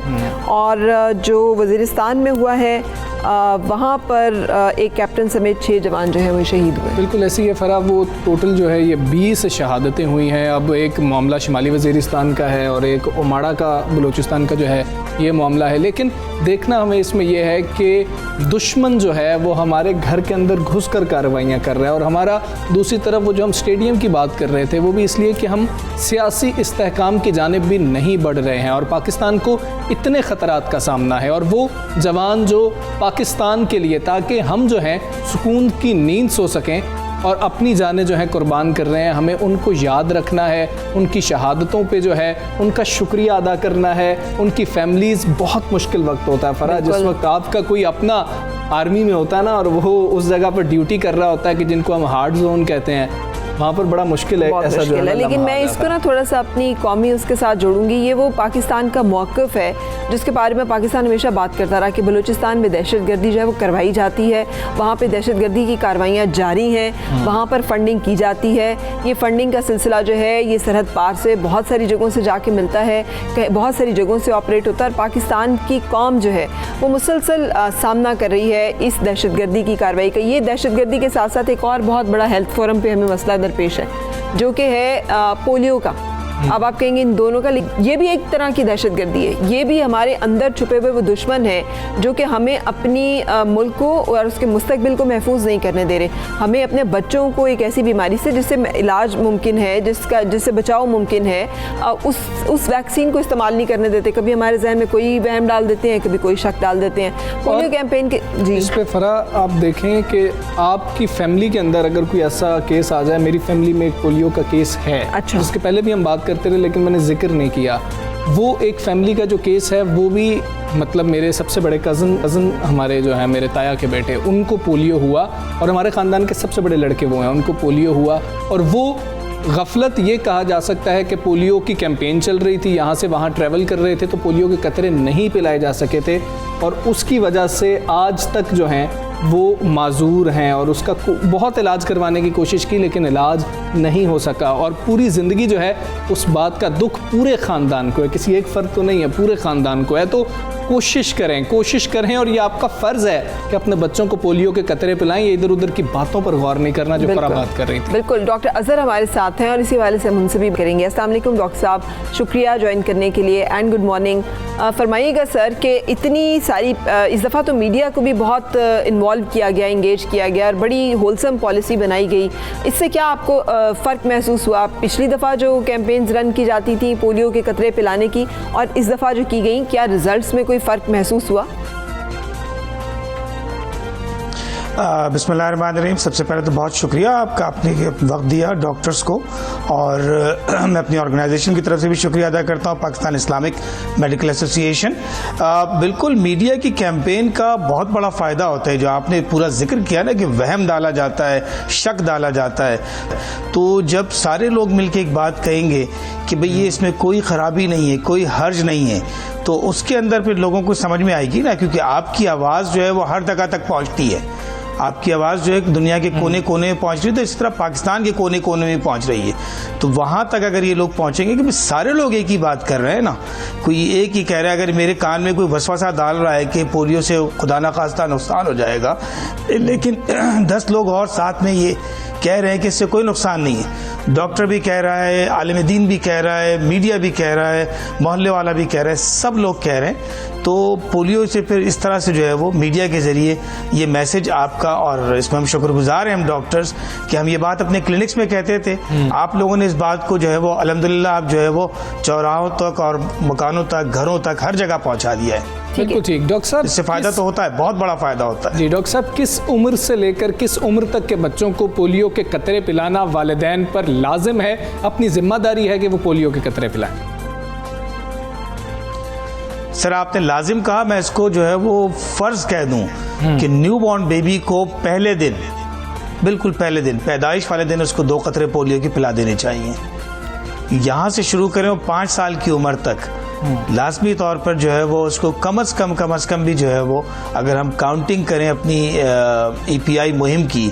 और जो वज़ीरिस्तान में हुआ है वहाँ पर एक कैप्टन समेत 6 जवान जो है वो शहीद हुए। बिल्कुल ऐसी है फरा, वो टोटल जो है ये 20 शहादतें हुई हैं। अब एक मामला शुमाली वज़ीरिस्तान का है और एक ओमाड़ा का बलूचिस्तान का जो है ये मामला है। लेकिन देखना हमें इसमें यह है कि दुश्मन जो है वो हमारे घर के अंदर घुस कर कार्रवाइयाँ कर रहा है। और हमारा दूसरी तरफ वो जो हम स्टेडियम की बात कर रहे थे वो भी इसलिए कि हम सियासी इस्तेहकाम की जानिब भी नहीं बढ़ रहे हैं और पाकिस्तान को इतने ख़तरात का सामना है। और वो जवान जो पाकिस्तान के लिए, ताकि हम जो हैं सुकून की नींद सो सकें और अपनी जानें जो हैं कुर्बान कर रहे हैं, हमें उनको याद रखना है, उनकी शहादतों पे जो है उनका शुक्रिया अदा करना है। उनकी फैमिलीज़ बहुत मुश्किल वक्त होता है फरा, जिस वक्त आपका कोई अपना आर्मी में होता है ना और वो उस जगह पर ड्यूटी कर रहा होता है कि जिनको हम हार्ड जोन कहते हैं, वहाँ पर बड़ा मुश्किल है ऐसा जो है। लेकिन मैं इसको ना थोड़ा सा अपनी कौमी उसके साथ जोड़ूंगी। ये वो पाकिस्तान का मौक़िफ़ है जिसके बारे में पाकिस्तान हमेशा बात करता रहा कि बलूचिस्तान में दहशतगर्दी जो है वो करवाई जाती है, वहाँ पे दहशतगर्दी की कार्रवाइयाँ जारी हैं, वहाँ पर फंडिंग की जाती है। ये फंडिंग का सिलसिला जो है ये सरहद पार से बहुत सारी जगहों से जाके मिलता है, बहुत सारी जगहों से ऑपरेट होता है। और पाकिस्तान की कौम जो है वो मुसलसल सामना कर रही है इस दहशतगर्दी की कार्रवाई का। ये दहशतगर्दी के साथ साथ एक और बहुत बड़ा हेल्थ फोरम पे हमें मसला पेश है जो कि है पोलियो का। अब आप कहेंगे इन दोनों का, ये भी एक तरह की दहशतगर्दी है। ये भी हमारे अंदर छुपे हुए वो दुश्मन है जो कि हमें अपनी मुल्क को और उसके मुस्तकबिल को महफूज नहीं करने दे रहे। हमें अपने बच्चों को एक ऐसी बीमारी से जिससे इलाज मुमकिन है, जिससे बचाव मुमकिन है, उस वैक्सीन को इस्तेमाल नहीं करने देते। कभी हमारे जहन में कोई वहम डाल देते हैं, कभी कोई शक डाल देते हैं। पोलियो कैंपेन के जी इस पे फरा आप देखें कि आपकी फैमिली के अंदर अगर कोई ऐसा केस आ जाए, मेरी फैमिली में एक पोलियो का केस है, अच्छा, जिसके पहले भी हम बात करते रहे लेकिन मैंने जिक्र नहीं किया। वो एक फैमिली का जो केस है वो भी मतलब मेरे सबसे बड़े कज़न हमारे जो हैं मेरे ताया के बेटे, उनको पोलियो हुआ और हमारे ख़ानदान के सबसे बड़े लड़के वो हैं, उनको पोलियो हुआ। और वो गफलत ये कहा जा सकता है कि पोलियो की कैंपेन चल रही थी, यहाँ से वहाँ ट्रैवल कर रहे थे तो पोलियो के कतरे नहीं पिलाए जा सके थे और उसकी वजह से आज तक जो हैं वो माजूर हैं। और उसका बहुत इलाज करवाने की कोशिश की लेकिन इलाज नहीं हो सका और पूरी ज़िंदगी जो है उस बात का दुख पूरे ख़ानदान को है, किसी एक फ़र्द को नहीं है, पूरे ख़ानदान को है। तो कोशिश करें और ये आपका फ़र्ज़ है कि अपने बच्चों को पोलियो के कतरे पिलाएं। ये इधर उधर की बातों पर गौर नहीं करना जो फरा बात कर रही थी। बिल्कुल, डॉक्टर अज़हर हमारे साथ हैं और इसी वाले से हम उनसे भी करेंगे। अस्सलाम वालेकुम डॉक्टर साहब, शुक्रिया ज्वाइन करने के लिए एंड गुड मॉर्निंग। फरमाइएगा सर कि इतनी सारी इस दफ़ा तो मीडिया को भी बहुत इन्वॉल्व किया गया, इंगेज किया गया और बड़ी होलसम पॉलिसी बनाई गई। इससे क्या आपको फ़र्क महसूस हुआ? पिछली दफ़ा जो कैंपेन्स रन की जाती थी पोलियो के कतरे पिलाने की और इस दफ़ा जो की गई, क्या रिजल्ट्स में कोई फ़र्क महसूस हुआ? बिस्मिल्लाहिर्रहमानिर्रहीम। सबसे पहले तो बहुत शुक्रिया आपका, आपने वक्त दिया डॉक्टर्स को, और मैं अपनी ऑर्गेनाइजेशन की तरफ से भी शुक्रिया अदा करता हूँ, पाकिस्तान इस्लामिक मेडिकल एसोसिएशन। बिल्कुल मीडिया की कैंपेन का बहुत बड़ा फ़ायदा होता है, जो आपने पूरा जिक्र किया ना कि वहम डाला जाता है, शक डाला जाता है। तो जब सारे लोग मिलकर एक बात कहेंगे कि भाई ये इसमें कोई ख़राबी नहीं है, कोई हर्ज नहीं है, तो उसके अंदर फिर लोगों को समझ में आएगी ना, क्योंकि आपकी आवाज़ जो है वो हर जगह तक पहुंचती है। आपकी आवाज़ जो है दुनिया के कोने कोने में पहुंच रही है, तो इस तरह पाकिस्तान के कोने कोने में पहुंच रही है। तो वहाँ तक अगर ये लोग पहुंचेंगे कि सारे लोग एक ही बात कर रहे हैं ना, कोई एक ही कह रहा है, अगर मेरे कान में कोई वसवसा डाल रहा है कि पोलियो से खुदा ना खास्ता नुकसान हो जाएगा, लेकिन 10 लोग और साथ में ये कह रहे हैं कि इससे कोई नुकसान नहीं है, डॉक्टर भी कह रहा है, आलिम दीन भी कह रहा है, मीडिया भी कह रहा है, मोहल्ले वाला भी कह रहा है, सब लोग कह रहे हैं, तो पोलियो से फिर इस तरह से जो है वो मीडिया के ज़रिए ये मैसेज आपका, और इसमें हम शुक्रगुजार हैं हम डॉक्टर्स कि हम ये बात अपने क्लिनिक्स में कहते थे, आप लोगों ने इस बात को जो है वो अल्हम्दुलिल्लाह आप जो है वो चौराहों तक और मकानों तक, घरों तक, हर जगह पहुँचा दिया है। बिल्कुल ठीक। डॉक्टर साहब, इससे फ़ायदा तो होता है, बहुत बड़ा फ़ायदा होता है। जी डॉक्टर साहब, किस उम्र से लेकर किस उम्र तक के बच्चों को पोलियो के कतरे पिलाना वालिदैन पर लाजिम है, अपनी जिम्मेदारी है कि वो पोलियो के कतरे पिलाएं? सर आपने लाजिम कहा, मैं इसको जो है वो फ़र्ज कह दूं कि न्यू बॉर्न बेबी को पहले दिन, बिल्कुल पहले दिन, पैदाइश वाले दिन उसको 2 कतरे पोलियो की पिला देने चाहिए। यहाँ से शुरू करें 5 साल की उम्र तक लाजमी तौर पर जो है वो उसको कम अज़ कम भी जो है वो, अगर हम काउंटिंग करें अपनी EPI मुहिम की,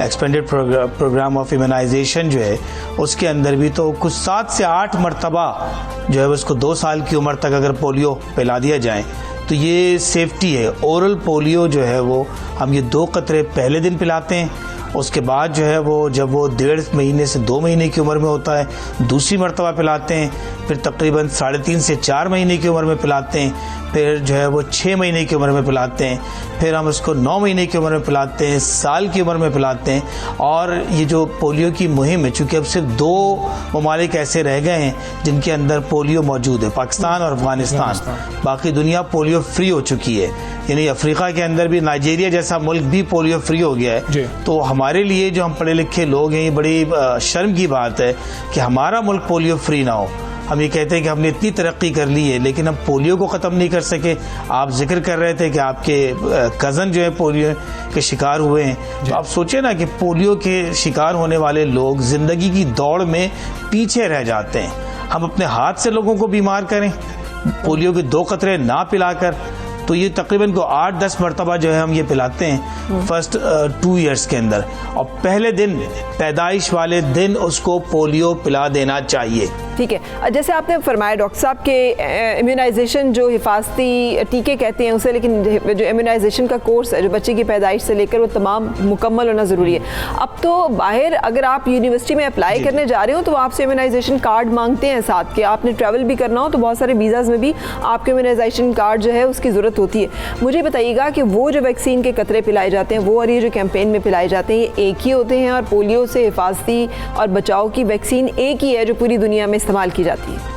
एक्सपेंडेड प्रोग्राम ऑफ इम्यूनाइजेशन जो है उसके अंदर भी, तो कुछ 7 से 8 मरतबा जो है उसको 2 साल की उम्र तक अगर पोलियो पिला दिया जाए तो ये सेफ्टी है। ओरल पोलियो जो है वो हम ये 2 कतरे पहले दिन पिलाते हैं, उसके बाद जो है वो जब वो 1.5 महीने से 2 महीने की उम्र में होता है दूसरी मरतबा पिलाते हैं, फिर तकरीबन 3.5 से 4 महीने की उम्र में पिलाते हैं, फिर जो है वो 6 महीने की उम्र में पिलाते हैं, फिर हम उसको 9 महीने की उम्र में पिलाते हैं, साल की उम्र में पिलाते हैं। और ये जो पोलियो की मुहिम है, चूँकि अब सिर्फ 2 ममालिक ऐसे रह गए हैं जिनके अंदर पोलियो मौजूद है, पाकिस्तान और अफगानिस्तान, बाकी दुनिया पोलियो फ्री हो चुकी है, यानी अफ्रीका के अंदर भी नाइजीरिया जैसा मुल्क भी पोलियो फ्री हो गया है। तो हमारे लिए जो हम पढ़े लिखे लोग हैं, ये बड़ी शर्म की बात है कि हमारा मुल्क पोलियो फ्री ना हो। हम ये कहते हैं कि हमने इतनी तरक्की कर ली है, लेकिन हम पोलियो को ख़त्म नहीं कर सके। आप जिक्र कर रहे थे कि आपके कज़न जो है पोलियो के शिकार हुए हैं, तो आप सोचें ना कि पोलियो के शिकार होने वाले लोग ज़िंदगी की दौड़ में पीछे रह जाते हैं। हम अपने हाथ से लोगों को बीमार करें, पोलियो के 2 कतरे ना पिलाकर, तो ये तकरीबन को 8-10 मरतबा जो है हम ये पिलाते हैं फर्स्ट 2 ईयर्स के अंदर, और पहले दिन, पैदाइश वाले दिन उसको पोलियो पिला देना चाहिए। ठीक है, जैसे आपने फरमाया डॉक्टर साहब के इम्यूनाइजेशन जो हिफाजती टीके कहते हैं उसे, लेकिन जो इम्यूनाइजेशन का कोर्स है जो बच्चे की पैदाइश से लेकर वो तमाम मुकम्मल होना ज़रूरी है। अब तो बाहर अगर आप यूनिवर्सिटी में अप्लाई करने जा रहे हो तो आपसे इम्यूनाइजेशन कार्ड मांगते हैं साथ के, आपने ट्रैवल भी करना हो तो बहुत सारे वीज़ाज़ में भी आपके इम्यूनाइजेशन कार्ड जो है उसकी ज़रूरत होती है। मुझे बताइएगा कि वो जो वैक्सीन के कतरे पिलाए जाते हैं वो और ये जो कैंपेन में पिलाए जाते हैं ये एक ही होते हैं, और पोलियो से हिफाजती और बचाव की वैक्सीन एक ही है जो पूरी दुनिया में इस्तेमाल की जाती है?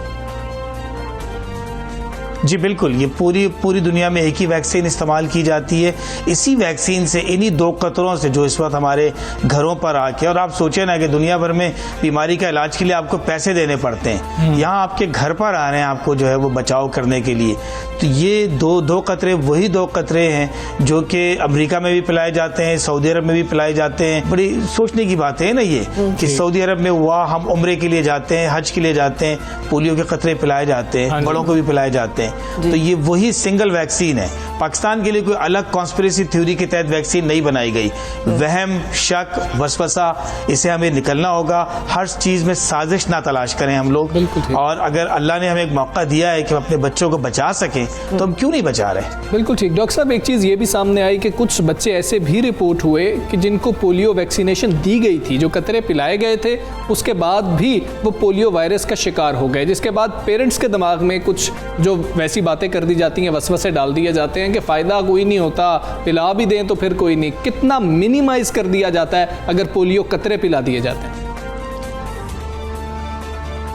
जी बिल्कुल, ये पूरी दुनिया में एक ही वैक्सीन इस्तेमाल की जाती है। इसी वैक्सीन से, इन्हीं 2 कतरों से जो इस वक्त हमारे घरों पर आके, और आप सोचें ना कि दुनिया भर में बीमारी का इलाज के लिए आपको पैसे देने पड़ते हैं, यहाँ आपके घर पर आ रहे हैं आपको जो है वो बचाव करने के लिए। तो ये 2 कतरे वही 2 कतरे हैं जो कि अमेरिका में भी पिलाए जाते हैं, सऊदी अरब में भी पिलाए जाते हैं। बड़ी सोचने की बात है ना ये कि सऊदी अरब में हुआ, हम उम्रे के लिए जाते हैं, हज के लिए जाते हैं, पोलियो के कतरे पिलाए जाते हैं, बड़ों को भी पिलाए जाते हैं। तो ये वही सिंगल वैक्सीन है। पाकिस्तान के लिए कोई अलग कॉन्स्पिरेसी थ्योरी के तहत वैक्सीन नहीं बनाई गई। वहम, शक, वसवसा, इसे हमें निकलना होगा। हर चीज़ में साजिश ना तलाश करें हम लोग, और अगर अल्लाह ने हमें एक मौका दिया है कि हम अपने बच्चों को बचा सकें तो हम क्यों नहीं बचा रहे। बिल्कुल ठीक। डॉक्टर साहब, एक चीज़ ये भी सामने आई कि कुछ बच्चे ऐसे भी रिपोर्ट हुए कि जिनको पोलियो वैक्सीनेशन दी गई थी, जो कतरे पिलाए गए थे, उसके बाद भी वो पोलियो वायरस का शिकार हो गए, जिसके बाद पेरेंट्स के दिमाग में कुछ जो वैसी बातें कर दी जाती हैं, वसवसे डाल दिए जाते हैं कि फ़ायदा कोई नहीं होता, पिला भी दें तो फिर कोई नहीं। कितना मिनिमाइज कर दिया जाता है अगर पोलियो कतरे पिला दिए जाते हैं?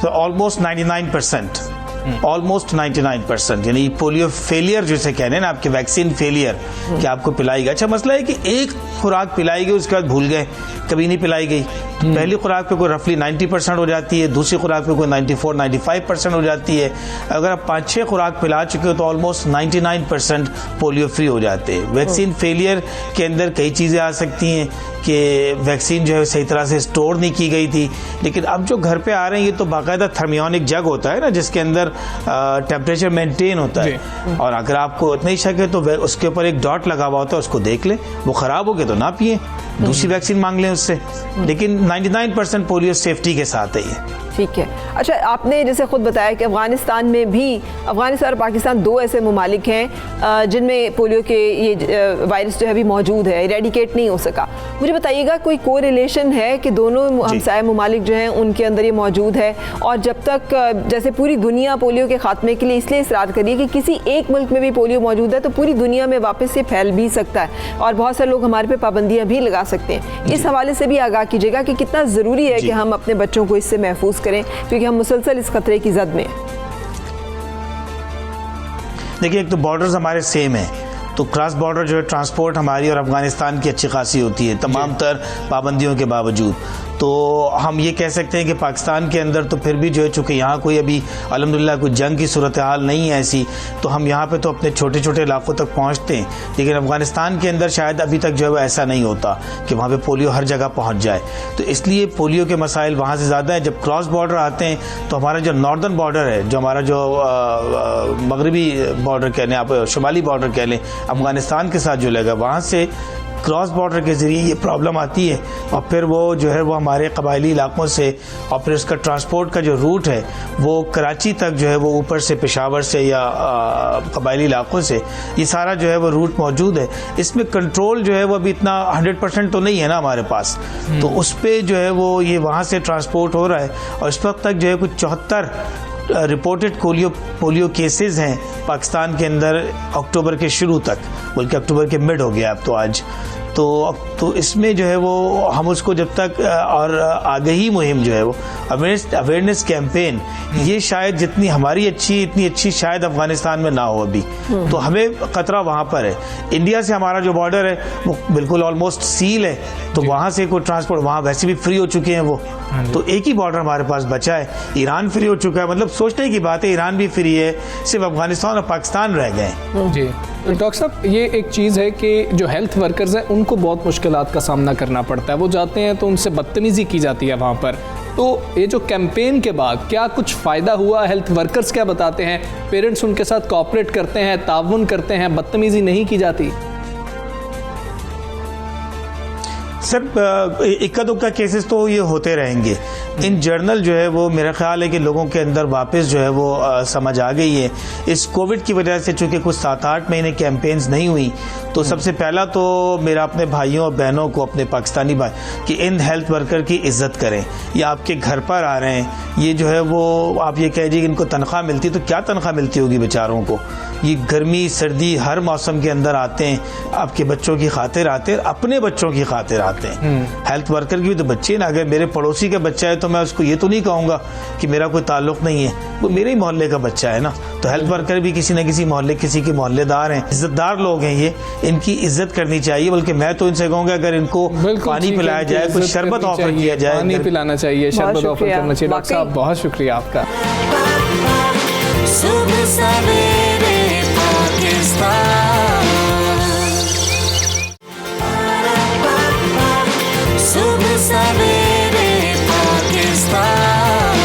तो ऑलमोस्ट 99% ऑलमोस्ट 99%, यानी पोलियो फेलियर जिसे कहते हैं ना, आपके वैक्सीन फेलियर कि आपको पिलाई गई। अच्छा मसला है कि एक खुराक पिलाई गई उसके बाद भूल गए, कभी नहीं पिलाई गई। पहली खुराक पे कोई रफली 90% हो जाती है, दूसरी खुराक पे कोई 94-95% हो जाती है। अगर आप 5-6 खुराक पिला चुके हो तो ऑलमोस्ट 99% पोलियो फ्री हो जाते हैं। वैक्सीन फेलियर के अंदर कई चीज़ें आ सकती हैं कि वैक्सीन जो है सही तरह से स्टोर नहीं की गई थी, लेकिन अब जो घर पे आ रहे हैं ये तो बाकायदा थर्मियोनिक जग होता है ना, जिसके अंदर टेम्परेचर मेंटेन होता है, और अगर आपको इतना ही शक है तो उसके ऊपर एक डॉट लगा हुआ होता है, उसको देख लें, वो ख़राब हो गया तो ना पिए, दूसरी वैक्सीन मांग लें उससे। लेकिन 99% पोलियो सेफ्टी के साथ है ये। ठीक है। अच्छा, आपने जैसे खुद बताया कि अफगानिस्तान में भी, अफगानिस्तान और पाकिस्तान दो ऐसे मुमालिक हैं जिनमें पोलियो के ये वायरस जो है अभी मौजूद है, इरेडिकेट नहीं हो सका। मुझे बताइएगा कोई कोरिलेशन है कि दोनों हमसाया मुमालिक जो हैं उनके अंदर ये मौजूद है, और जब तक जैसे पूरी दुनिया पोलियो के खात्मे के लिए इसलिए इसरार करिए कि किसी एक मुल्क में भी पोलियो मौजूद है तो पूरी दुनिया में वापस से फैल भी सकता है, और बहुत सारे लोग हमारे पे पाबंदियाँ भी लगा सकते हैं। इस हवाले से भी आगाह कीजिएगा कि कितना ज़रूरी है कि हम अपने बच्चों को इससे महफूज करें, क्योंकि हम मुसलसल इस खतरे की जद में हैं। देखिए, एक तो बॉर्डर्स हमारे सेम है, तो क्रॉस बॉर्डर जो है ट्रांसपोर्ट हमारी और अफगानिस्तान की अच्छी खासी होती है तमाम तर पाबंदियों के बावजूद। तो हम ये कह सकते हैं कि पाकिस्तान के अंदर तो फिर भी जो है, चूँकि यहाँ कोई अभी अल्हम्दुलिल्लाह कोई जंग की सूरत हाल नहीं है ऐसी, तो हम यहाँ पे तो अपने छोटे छोटे इलाकों तक पहुँचते हैं, लेकिन अफगानिस्तान के अंदर शायद अभी तक जो है वो ऐसा नहीं होता कि वहाँ पे पोलियो हर जगह पहुँच जाए। तो इसलिए पोलियो के मसाइल वहाँ से ज़्यादा है। जब क्रॉस बॉर्डर आते हैं तो हमारा जो नॉर्दर्न बॉर्डर है, जो हमारा जो मगरबी बॉर्डर कह लें, आप शुमाली बॉर्डर कह लें, अफगानिस्तान के साथ जो लगा, वहाँ से क्रॉस बॉर्डर के ज़रिए ये प्रॉब्लम आती है, और फिर वो जो है वो हमारे कबायली इलाकों से, और फिर उसका ट्रांसपोर्ट का जो रूट है वो कराची तक जो है वो ऊपर से पेशावर से या कबायली इलाकों से, ये सारा जो है वो रूट मौजूद है। इसमें कंट्रोल जो है वो अभी इतना 100% तो नहीं है ना हमारे पास, तो उस पर जो है वो ये वहाँ से ट्रांसपोर्ट हो रहा है, और इस वक्त तक जो है कुछ 74 रिपोर्टेड पोलियो केसेस हैं पाकिस्तान के अंदर अक्टूबर के शुरू तक, बल्कि अक्टूबर के मिड हो गया अब तो आज। तो इसमें जो है वो हम उसको जब तक, और आगाही मुहिम जो है वो अवेयरनेस कैंपेन, ये शायद जितनी हमारी अच्छी इतनी अच्छी शायद अफगानिस्तान में ना हो अभी, तो हमें खतरा वहाँ पर है। इंडिया से हमारा जो बॉर्डर है वो बिल्कुल ऑलमोस्ट सील है, तो वहाँ से कोई ट्रांसपोर्ट, वहाँ वैसे भी फ्री हो चुके हैं वो, तो एक ही बॉर्डर हमारे पास बचा है, ईरान फ्री हो चुका है। मतलब सोचने की बात है, ईरान भी फ्री है, सिर्फ अफगानिस्तान और पाकिस्तान रह गए। जी डॉक्टर साहब, ये एक चीज़ है कि जो हेल्थ वर्कर्स हैं उनको बहुत मुश्किलात का सामना करना पड़ता है। वो जाते हैं तो उनसे बदतमीज़ी की जाती है वहाँ पर। तो ये जो कैंपेन के बाद क्या कुछ फ़ायदा हुआ? हेल्थ वर्कर्स क्या बताते हैं? पेरेंट्स उनके साथ कोऑपरेट करते हैं, ताउन करते हैं, बदतमीज़ी नहीं की जाती? सर, इक्का दुक्का केसेस तो ये होते रहेंगे। इन जर्नल जो है वो मेरा ख्याल है कि लोगों के अंदर वापस जो है वो समझ आ गई है। इस कोविड की वजह से चूँकि कुछ 7-8 महीने कैंपेन्स नहीं हुई, तो सबसे पहला तो मेरा अपने भाइयों और बहनों को, अपने पाकिस्तानी भाई, कि इन हेल्थ वर्कर की इज्जत करें। ये आपके घर पर आ रहे हैं, ये जो है वो आप ये कह दीजिए कि इनको तनख्वाह मिलती, तो क्या तनख्वाह मिलती होगी बेचारों को? ये गर्मी सर्दी हर मौसम के अंदर आते हैं, आपके बच्चों की खातिर आते हैं, अपने बच्चों की खातिर आते हैं। हेल्थ वर्कर की भी तो बच्चे ना, अगर मेरे पड़ोसी का बच्चा है तो मैं उसको ये तो नहीं कहूँगा कि मेरा कोई ताल्लुक नहीं है, वो मेरे ही मोहल्ले का बच्चा है ना। तो हेल्थ वर्कर भी किसी न किसी मोहल्ले, किसी के मोहल्लेदार हैं, इज्जतदार लोग हैं, ये इनकी इज्जत करनी चाहिए। बल्कि मैं तो इनसे कहूँगा अगर इनको पानी पिलाया जाए, कुछ शरबत ऑफर किया जाए, पानी पिलाना चाहिए, शरबत ऑफर करना चाहिए। डॉक्टर साहब बहुत शुक्रिया आपका। सुबह सवेरे पाकिस्तान, सुबह सवेरे पाकिस्तान।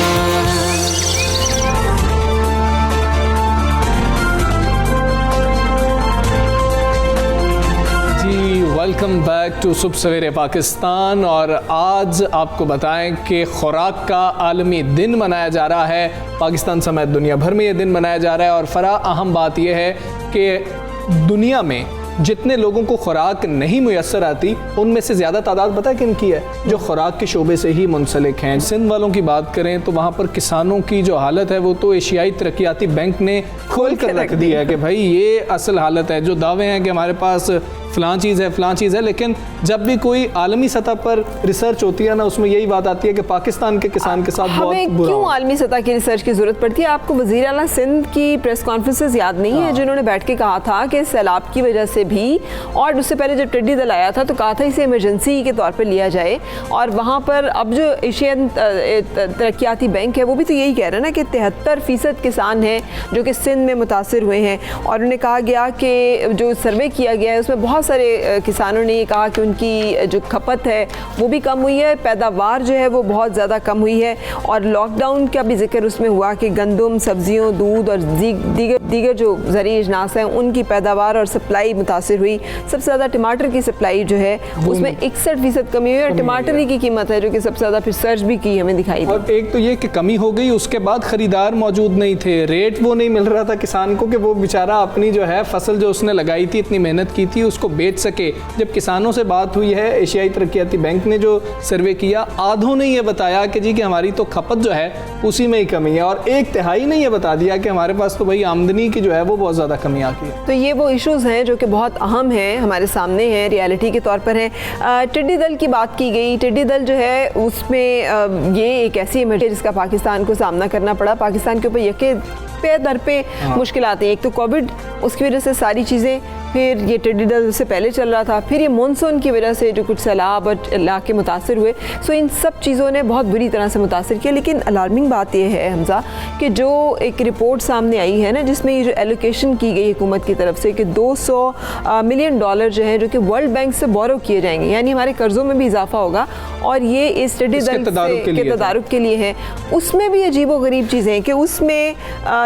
जी वेलकम बैक टू सुबह सवेरे पाकिस्तान। और आज आपको बताएं कि खुराक का आलमी दिन मनाया जा रहा है, पाकिस्तान समेत दुनिया भर में ये दिन मनाया जा रहा है। और फरा अहम बात यह है कि दुनिया में जितने लोगों को खुराक नहीं मुयस्सर आती, उनमें से ज़्यादा तादाद पता है किन की है? जो खुराक के शोबे से ही मुंसलिक हैं। सिंध वालों की बात करें तो वहाँ पर किसानों की जो हालत है वो तो एशियाई तरक्याती बैंक ने खोल कर रख दी है कि भाई ये असल हालत है। जो दावे हैं कि हमारे पास फ़लाँ चीज़ है, लेकिन जब भी कोई आलमी सतह पर रिसर्च होती है ना, उसमें यही बात आती है कि पाकिस्तान के किसान के साथ बहुत हमें बुरा क्यों हो। आलमी सतह की रिसर्च की जरूरत पड़ती है? आपको वज़ीर आला सिंध की प्रेस कॉन्फ्रेंसेस याद नहीं है जिन्होंने बैठ के कहा था कि सैलाब की वजह से भी, और उससे पहले जब टिड्डी दल आया था तो कहा था इसे इमरजेंसी के तौर पर लिया जाए। और वहाँ पर अब जो एशियन तरक्याती बैंक है वो भी तो यही कह रहा है ना कि 73% किसान हैं जो कि सिंध में मुतासर हुए हैं। और उन्हें कहा गया कि जो सर्वे किया गया है उसमें बहुत सारे किसानों ने ये कहा कि उनकी जो खपत है वो भी कम हुई है, पैदावार जो है वो बहुत ज़्यादा कम हुई है। और लॉकडाउन का भी जिक्र उसमें हुआ कि गंदम, सब्जियों, दूध और दीगर जो ज़रूरी अजनास हैं उनकी पैदावार और सप्लाई मुतासर हुई। सबसे ज़्यादा टमाटर की सप्लाई जो है उसमें 61% कमी हुई, और टमाटर ही की कीमत है जो कि सबसे ज़्यादा फिर सर्च भी की हमें दिखाई दी। और एक तो ये कि कमी हो गई, उसके बाद ख़रीदार मौजूद नहीं थे, रेट वो नहीं मिल रहा था किसान को कि वो बेचारा अपनी जो है फसल जो उसने लगाई थी, इतनी मेहनत की थी, उसको बेच सके। जब किसानों से बात हुई है, एशियाई तरक्याती बैंक ने जो सर्वे किया, आधों ने ये बताया कि जी कि हमारी तो खपत जो है उसी में ही कमी है, और 1/3 ने ये बता दिया कि हमारे पास तो भाई आमदनी की जो है वो बहुत ज़्यादा कमी आ गई है। तो ये वो इश्यूज़ हैं जो कि बहुत अहम हैं, हमारे सामने हैं, रियलिटी के तौर पर हैं। टिड्डी दल की बात की गई। टिड्डी दल जो है उसमें ये एक ऐसी इमरजेंसी जिसका पाकिस्तान को सामना करना पड़ा। पाकिस्तान के ऊपर यके पे दर पे मुश्किल आती है। एक तो कोविड, उसकी वजह से सारी चीज़ें, फिर ये टिड्डी दल से पहले चल रहा था, फिर ये मानसून की वजह से जो कुछ सैलाब और इलाके मुतासर हुए। सो इन सब चीज़ों ने बहुत बुरी तरह से मुतासर किया। लेकिन अलार्मिंग बात यह है हमजा कि जो एक रिपोर्ट सामने आई है ना, जिसमें ये जो एलोकेशन की गई हुकूमत की तरफ से कि $200 मिलियन जो हैं जो कि वर्ल्ड बैंक से बोरो किए जाएंगे, यानी हमारे कर्ज़ों में भी इजाफा होगा, और ये इस टिड्डी दल के तदारुक के लिए है। उसमें भी अजीबो गरीब चीज़ें हैं कि उसमें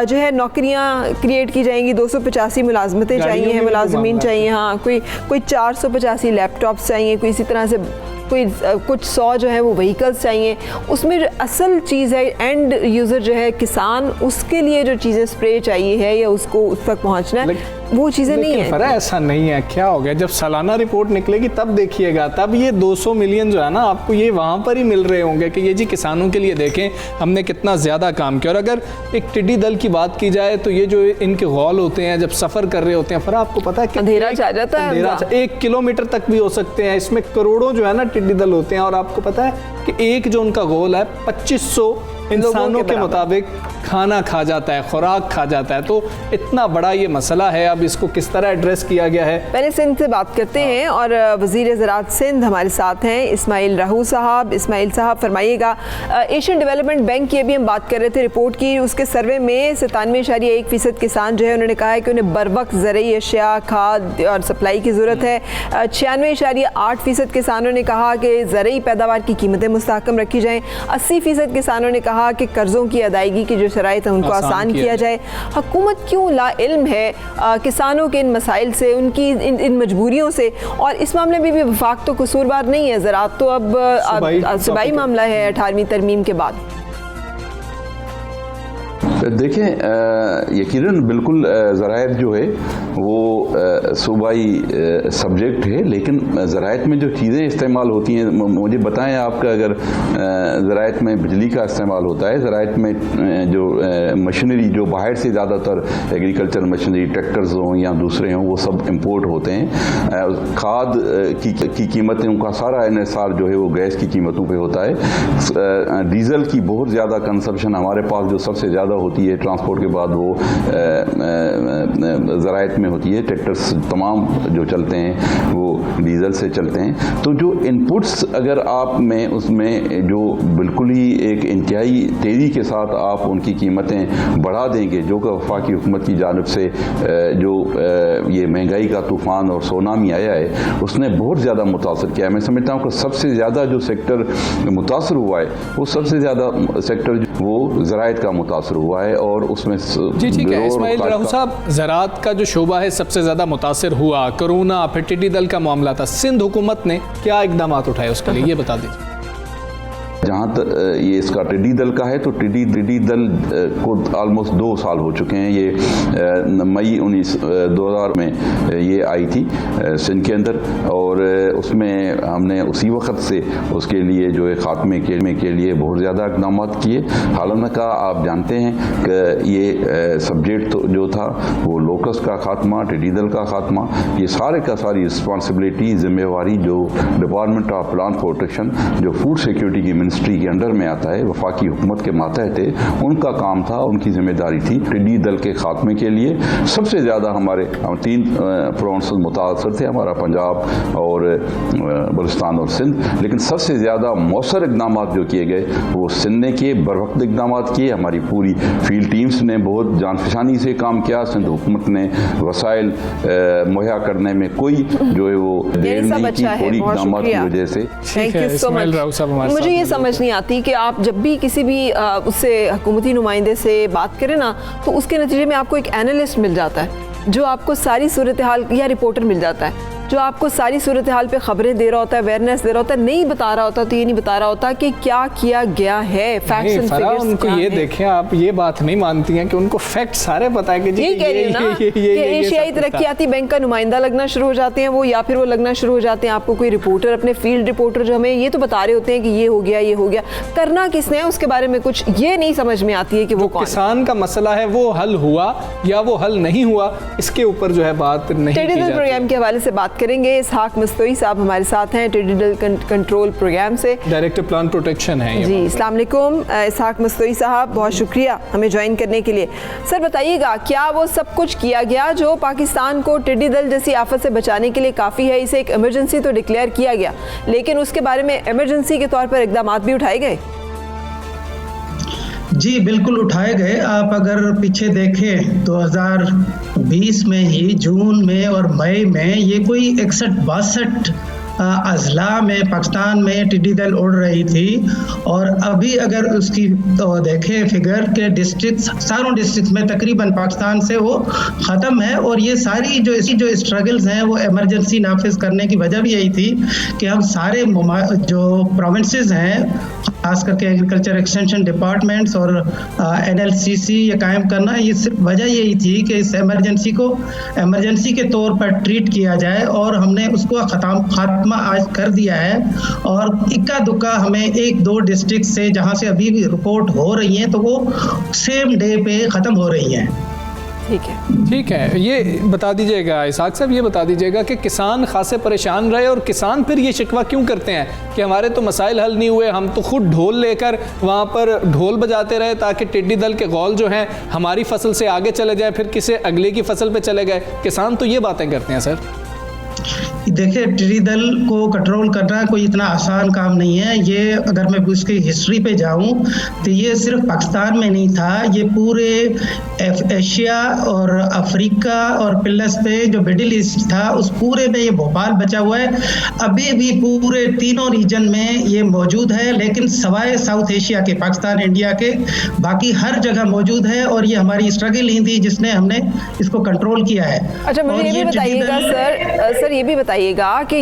जो है नौकरियाँ क्रिएट की जाएंगी, 285 मुलाजमतें चाहिए हैं, मुलाजमीन चाहिए, हाँ, कोई 485 लैपटॉप्स चाहिए, कोई इसी तरह से कोई कुछ 100 जो है वो व्हीकल्स चाहिए। उसमें जो असल चीज़ है, एंड यूज़र जो है किसान, उसके लिए जो चीज़ें स्प्रे चाहिए है या उसको उस तक पहुंचना है, वो चीज़ें नहीं है। पर ऐसा नहीं है, क्या हो गया, जब सालाना रिपोर्ट निकलेगी तब देखिएगा, तब ये 200 मिलियन जो है ना आपको ये वहाँ पर ही मिल रहे होंगे कि ये जी किसानों के लिए देखें हमने कितना ज़्यादा काम किया। और अगर एक टिड्डी दल की बात की जाए तो ये जो इनके गौल होते हैं जब सफ़र कर रहे होते हैं, फिर आपको पता है कि अंधेरा छा जाता है, 1 किलोमीटर तक भी हो सकते हैं। इसमें करोड़ों जो है ना टिड्डी दल होते हैं, और आपको पता है कि एक जो उनका गोल है 2500 इंसानों के मुताबिक खाना खा जाता है, खुराक खा जाता है। तो इतना बड़ा ये मसला है, अब इसको किस तरह एड्रेस किया गया है। पहले सिंध से बात करते हैं और वज़ीर ज़राअत सिंध हमारे साथ हैं इस्माइल राहू साहब। इस्माइल साहब फरमाइएगा, एशियन डेवलपमेंट बैंक की अभी हम बात कर रहे थे रिपोर्ट की, उसके सर्वे में 97.1% किसान जो है उन्होंने कहा है कि उन्हें बर वक्त ज़रूरी अशिया, खाद और सप्लाई की ज़रूरत है। 96.8% किसानों ने कहा कि ज़रूरी पैदावार की कीमतें मुस्तहकम रखी जाएँ। 80% किसानों ने कहा कि कर्ज़ों की अदायगी की जो शराइत है उनको आसान किया जाए। हुकूमत क्यों लाइल्म है किसानों के इन मसाइल से, उनकी इन मजबूरियों से, और इस मामले में भी वफाक तो कसूरवार नहीं है। ज़राअत तो अब सूबाई मामला है 18वीं तरमीम के बाद। देखें, यकीनन बिल्कुल ज़रायत जो है वो सूबाई सब्जेक्ट है, लेकिन ज़रायत में जो चीज़ें इस्तेमाल होती हैं, मुझे बताएं आपका, अगर ज़रायत में बिजली का इस्तेमाल होता है, ज़रायत में जो मशीनरी जो बाहर से ज़्यादातर एग्रीकल्चर मशीनरी, ट्रैक्टर्स हों या दूसरे हों, वो सब इंपोर्ट होते हैं। खाद की कीमतें, उनका सारा इन्हिसार जो है वो गैस की कीमतों पर होता है। डीज़ल की बहुत ज़्यादा कंजप्शन हमारे पास जो सबसे ज़्यादा होती है ट्रांसपोर्ट के बाद वो ज़रायत में होती है। ट्रैक्टर्स तमाम जो चलते हैं वो डीजल से चलते हैं। तो जो इनपुट्स अगर आप में उसमें जो बिल्कुल ही एक इंतहाई तेज़ी के साथ आप उनकी कीमतें बढ़ा देंगे, जो कि वफाकी हुकूमत की जानिब से जो ये महंगाई का तूफ़ान और सुनामी आया है उसने बहुत ज़्यादा मुतासर किया है। मैं समझता हूँ कि सबसे ज़्यादा जो सेक्टर मुतासर हुआ है वो सबसे ज़्यादा सेक्टर वो ज़रायत का मुतासर हुआ है, और उसमें जी ठीक है इस्माइल राहू साहब, ज़राअत का जो शोबा है सबसे ज़्यादा मुतासर हुआ। कोरोना फिर टिड्डी दल का मामला था, सिंध हुकूमत ने क्या इकदाम उठाए उसके लिए, ये बता दीजिए। जहाँ तक ये इसका टिड्डी दल का है तो टिड्डी दल को ऑलमोस्ट 2 साल हो चुके हैं। ये मई 2000 में ये आई थी सिंध के अंदर, और उसमें हमने उसी वक्त से उसके लिए जो है खात्मे के लिए बहुत ज़्यादा इक़दाम किए। हालांकि आप जानते हैं कि ये सब्जेक्ट जो था वो लोकस का खात्मा, टिड्डी दल का खात्मा, ये सारे का सारी रिस्पॉन्सिबिलिटी, जिम्मेवारी जो डिपार्टमेंट ऑफ प्लांट प्रोटेक्शन जो फूड सिक्योरिटी की मिनिस्ट्री के अंडर में आता है, वफाकी हुकूमत के मातहत है, उनका काम था, उनकी जिम्मेदारी थी। टिड्डी दल के खात्मे के लिए सबसे ज़्यादा हम 3 प्रोविंसेस मुतासर थे, हमारा पंजाब और बलूचिस्तान और सिंध, लेकिन सबसे ज़्यादा मौसर इक़दाम जो किए गए वो सिंध ने किए, बर वक्त इक़दाम किए। हमारी पूरी फील्ड टीम्स ने बहुत जानफशानी से काम किया। सिंध हुकूमत ने वसाइल मुहैया करने में कोई जो है वो देर नहीं की, थोड़ी इक़दाम की वजह से। Thank you so much. मुझे ये समझ नहीं आती कि आप जब भी किसी भी उससे हुकूमती नुमाइंदे से बात करें ना, तो उसके नतीजे में आपको एक एनालिस्ट मिल जाता है जो आपको सारी सूरत हाल, या रिपोर्टर मिल जाता है जो आपको सारी सूरत हाल पे खबरें दे रहा होता है, अवेयरनेस दे रहा होता है, नहीं बता रहा होता, तो ये नहीं बता रहा होता कि क्या किया गया है, फैक्ट्स एंड फिगर्स। उनको ये देखें, आप ये बात नहीं मानती हैं कि उनको फैक्ट सारे पता है कि जी ये एशियाई तरक्याती बैंक का नुमाइंदा लगना शुरू हो जाते हैं वो, या फिर वो लगना शुरू हो जाते हैं आपको कोई रिपोर्टर, अपने फील्ड रिपोर्टर जो हमें ये तो बता रहे होते हैं कि ये हो गया। करना किसने है उसके बारे में कुछ ये नहीं समझ में आती है कि वो कौन किसान का मसला है वो हल हुआ या वो हल नहीं हुआ, इसके ऊपर जो है बात नहीं की जाती। प्रोग्राम के हवाले से बात करेंगे। इसहाक मस्तोई साहब हमारे साथ हैं, टिड्डी दल कंट्रोल प्रोग्राम से डायरेक्टर प्लांट प्रोटेक्शन है जी। अस्सलाम वालेकुम इसहाक मस्तोई साहब, बहुत शुक्रिया हमें ज्वाइन करने के लिए। सर बताइएगा, क्या वो सब कुछ किया गया जो पाकिस्तान को टिड्डी दल जैसी आफत से बचाने के लिए काफ़ी है? इसे एक इमरजेंसी तो डिक्लेयर किया गया, लेकिन उसके बारे में इमरजेंसी के तौर पर इकदाम भी उठाए गए? जी बिल्कुल उठाए गए। आप अगर पीछे देखें 2020 में ही जून में और मई में ये कोई 61-62 अजला में पाकिस्तान में टिड्डी दल उड़ रही थी, और अभी अगर उसकी तो देखें फिगर के डिस्ट्रिक्ट, सारों डिस्ट्रिक्ट में तकरीबन पाकिस्तान से वो ख़त्म है। और ये सारी जो स्ट्रगल्स हैं वो इमरजेंसी नाफिज करने की वजह भी यही थी कि हम सारे जो प्रोविंसेस हैं, खास करके एग्रीकल्चर एक्सटेंशन डिपार्टमेंट्स और NLCC ये कायम करना, ये सिर्फ वजह यही थी कि इस इमरजेंसी को इमरजेंसी के तौर पर ट्रीट किया जाए, और हमने उसको खात्मा आज कर दिया है। और इक्का दुक्का हमें 1-2 डिस्ट्रिक्ट से जहां से अभी भी रिपोर्ट हो रही हैं तो वो सेम डे पे ख़त्म हो रही हैं। ठीक है। ये बता दीजिएगा इसहाक साहब, ये बता दीजिएगा कि किसान खासे परेशान रहे, और किसान फिर ये शिकवा क्यों करते हैं कि हमारे तो मसाइल हल नहीं हुए, हम तो खुद ढोल लेकर वहाँ पर ढोल बजाते रहे ताकि टिड्डी दल के गौल जो हैं हमारी फसल से आगे चले जाए, फिर किसी अगले की फसल पे चले गए। किसान तो ये बातें करते हैं। सर देखिए, टिड्डी दल को कंट्रोल करना कोई इतना आसान काम नहीं है। ये अगर मैं उसकी हिस्ट्री पे जाऊं तो ये सिर्फ पाकिस्तान में नहीं था, ये पूरे एशिया और अफ्रीका और प्लस पे जो मिडिल ईस्ट था उस पूरे में ये भोपाल बचा हुआ है। अभी भी पूरे तीनों रीजन में ये मौजूद है, लेकिन सवाए साउथ एशिया के, पाकिस्तान इंडिया के, बाकी हर जगह मौजूद है। और ये हमारी स्ट्रगल ही थी जिसने हमने इसको कंट्रोल किया है। अच्छा, मुझे ये भी बताइएगा सर ये भी बताइएगा कि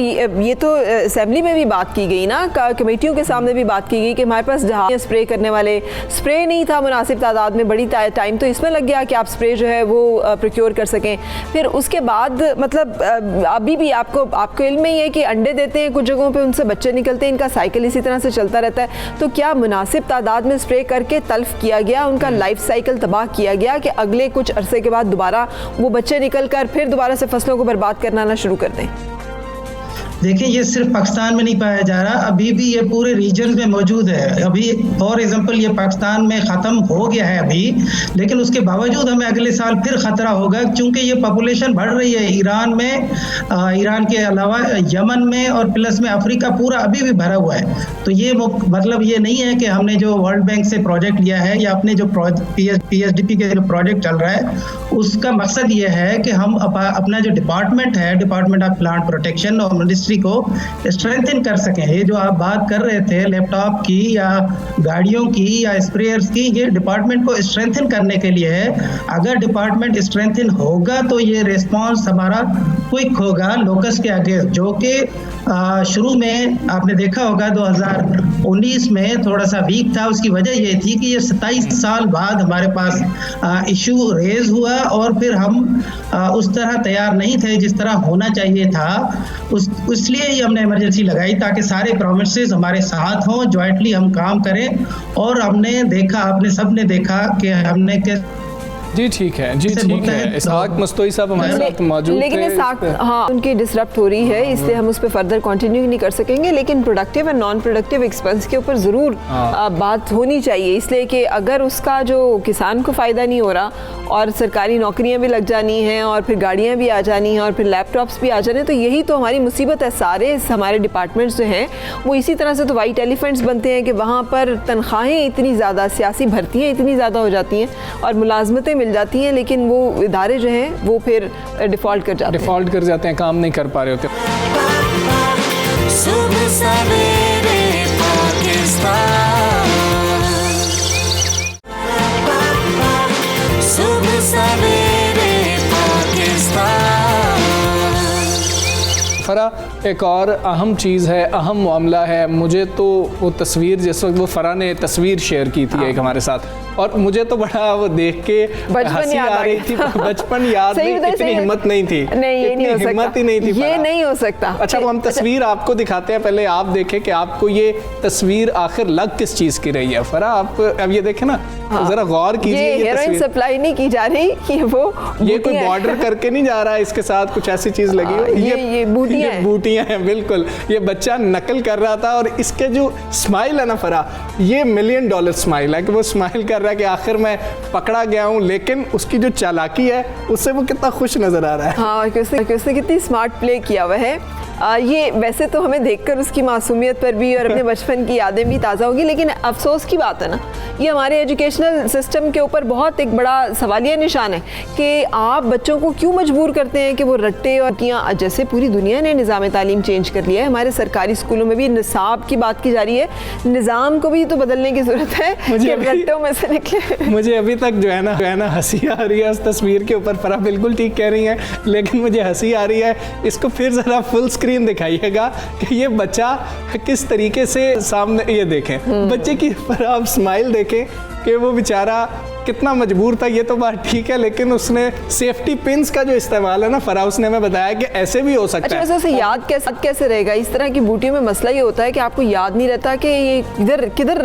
ये तो असेंबली में भी बात की गई ना, कमेटियों के सामने भी बात की गई कि हमारे पास जहाज स्प्रे करने वाले स्प्रे नहीं था मुनासिब तादाद में, बड़ी टाइम तो इसमें लग गया कि आप स्प्रे जो है वो प्रोक्योर कर सकें। फिर उसके बाद मतलब अभी भी आपको इल्म में ही है कि अंडे देते हैं कुछ जगहों पे, उनसे बच्चे निकलते हैं, इनका साइकिल इसी तरह से चलता रहता है। तो क्या मुनासिब तादाद में स्प्रे करके तल्फ किया गया, उनका लाइफ साइकिल तबाह किया गया कि अगले कुछ अरसे के बाद दोबारा वो बच्चे निकल कर फिर दोबारा से फसलों को बर्बाद करना ना शुरू कर दें? देखिए, ये सिर्फ पाकिस्तान में नहीं पाया जा रहा, अभी भी ये पूरे रीजन में मौजूद है। अभी फॉर एग्जांपल ये पाकिस्तान में ख़त्म हो गया है अभी, लेकिन उसके बावजूद हमें अगले साल फिर ख़तरा होगा, क्योंकि ये पॉपुलेशन बढ़ रही है ईरान में, ईरान के अलावा यमन में, और प्लस में अफ्रीका पूरा अभी भी भरा हुआ है। तो ये मतलब ये नहीं है कि हमने जो वर्ल्ड बैंक से प्रोजेक्ट लिया है या अपने जो PSDP के जो प्रोजेक्ट चल रहा है, उसका मकसद ये है कि हम अपना जो डिपार्टमेंट है, डिपार्टमेंट ऑफ प्लांट प्रोटेक्शन और इंडस्ट्री को स्ट्रेंथन कर सकें। ये जो आप बात कर रहे थे लैपटॉप की या गाड़ियों की या स्प्रेयर्स की, ये डिपार्टमेंट को स्ट्रेंथन करने के लिए है। अगर डिपार्टमेंट स्ट्रेंथन होगा तो ये रिस्पॉन्स हमारा क्विक होगा लोकस के आगे, जो कि शुरू में आपने देखा होगा 2019 में थोड़ा सा वीक था। उसकी वजह ये थी कि ये 27 साल बाद हमारे पास इशू रेज हुआ और फिर हम उस तरह तैयार नहीं थे जिस तरह होना चाहिए था। इसलिए ही हमने इमरजेंसी लगाई ताकि सारे प्रोविंसेस हमारे साथ हों, जॉइंटली हम काम करें। और हमने देखा, आपने सबने देखा कि हमने जी ठीक है, जी ठीक है। इसहाक मस्तोई साहब हमारे साथ मौजूद थे। लेकिन इसहाक, हाँ, उनकी डिसरप्ट हो रही है, इसलिए हम उस पर फर्दर कंटिन्यू नहीं कर सकेंगे। लेकिन productive and non productive expense के ऊपर ज़रूर बात होनी चाहिए, इसलिए कि अगर उसका जो किसान को फ़ायदा नहीं हो रहा और सरकारी नौकरियां भी लग जानी हैं और फिर गाड़ियां भी आ जानी हैं और फिर लैपटॉप्स भी आ जाने, तो यही तो हमारी मुसीबत है। सारे हमारे डिपार्टमेंट्स जो हैं वो इसी तरह से तो वाइट एलिफेंट्स बनते हैं कि वहाँ पर तनख्वाहें इतनी ज़्यादा, सियासी भर्तियाँ इतनी ज़्यादा हो जाती हैं और मुलाजमतें मिल जाती हैं, लेकिन वो इदारे जो हैं वो फिर डिफ़ॉल्ट कर जाते हैं, काम नहीं कर पा रहे होते। सुबह सवेरे पाकिस्तान, सुबह सवेरे पाकिस्तान। फ़रा, एक और अहम चीज़ है, अहम मामला है। मुझे तो वो तस्वीर, जिस वक्त वो फ़रा ने तस्वीर शेयर की थी एक हमारे साथ, और मुझे तो बड़ा वो देख के हंसी आ रही थी। बचपन याद नहीं, इतनी हिम्मत नहीं थी, नहीं, ये नहीं हो सकता, हिम्मत ही नहीं थी, ये नहीं हो सकता। अच्छा, वो हम तस्वीर आपको दिखाते हैं, पहले आप देखें कि आपको ये तस्वीर आखिर लग किस चीज़ की रही है। फ़रा, आप अब ये देखें ना, ज़रा गौर कीजिए। ये हेरोइन सप्लाई नहीं की जा रही, कि वो ये कोई बॉर्डर करके नहीं जा रहा है, इसके साथ कुछ ऐसी चीज़ लगी हुई, ये बूटियां हैं। बिल्कुल, ये बच्चा नकल कर रहा था और इसके जो स्माइल है ना फ़रा, ये $1 मिलियन स्माइल है कि वो स्माइल कर रहा है कि आखिर मैं पकड़ा गया हूँ। लेकिन उसकी जो चालाकी है उससे वो कितना खुश नजर आ रहा है। हाँ, कि उसने कितनी स्मार्ट प्ले किया हुआ है। ये वैसे तो हमें देखकर उसकी मासूमियत पर भी और अपने बचपन की यादें भी ताज़ा होगी, लेकिन अफसोस की बात है ना, ये हमारे एजुकेशनल सिस्टम के ऊपर बहुत एक बड़ा सवालिया निशान है कि आप बच्चों को क्यों मजबूर करते हैं कि वो रट्टे और कियाँ, जैसे पूरी दुनिया ने निज़ाम तालीम चेंज कर लिया है। हमारे सरकारी स्कूलों में भी निसाब की बात की जा रही है, निज़ाम को भी तो बदलने की ज़रूरत है कि रट्टों में से निकले। मुझे अभी तक जो है ना हंसी आ रही है उस तस्वीर के ऊपर। फ़रा बिल्कुल ठीक कह रही है, लेकिन मुझे हंसी आ रही है। इसको फिर ज़रा फुल स्क्रीन दिखाइएगा कि ये बच्चा किस तरीके से सामने, ये देखें बच्चे की, आप स्माइल देखें कि वो बेचारा कितना मजबूर था। ये तो बात ठीक है, लेकिन उसने सेफ्टी पिन्स का जो इस्तेमाल है ना फ़रा, उसने हमें बताया कि ऐसे भी हो सकता है। अच्छा, वैसे याद कैसे रहेगा? इस तरह की बूटियों में मसला ये होता है कि आपको याद नहीं रहता कि ये किधर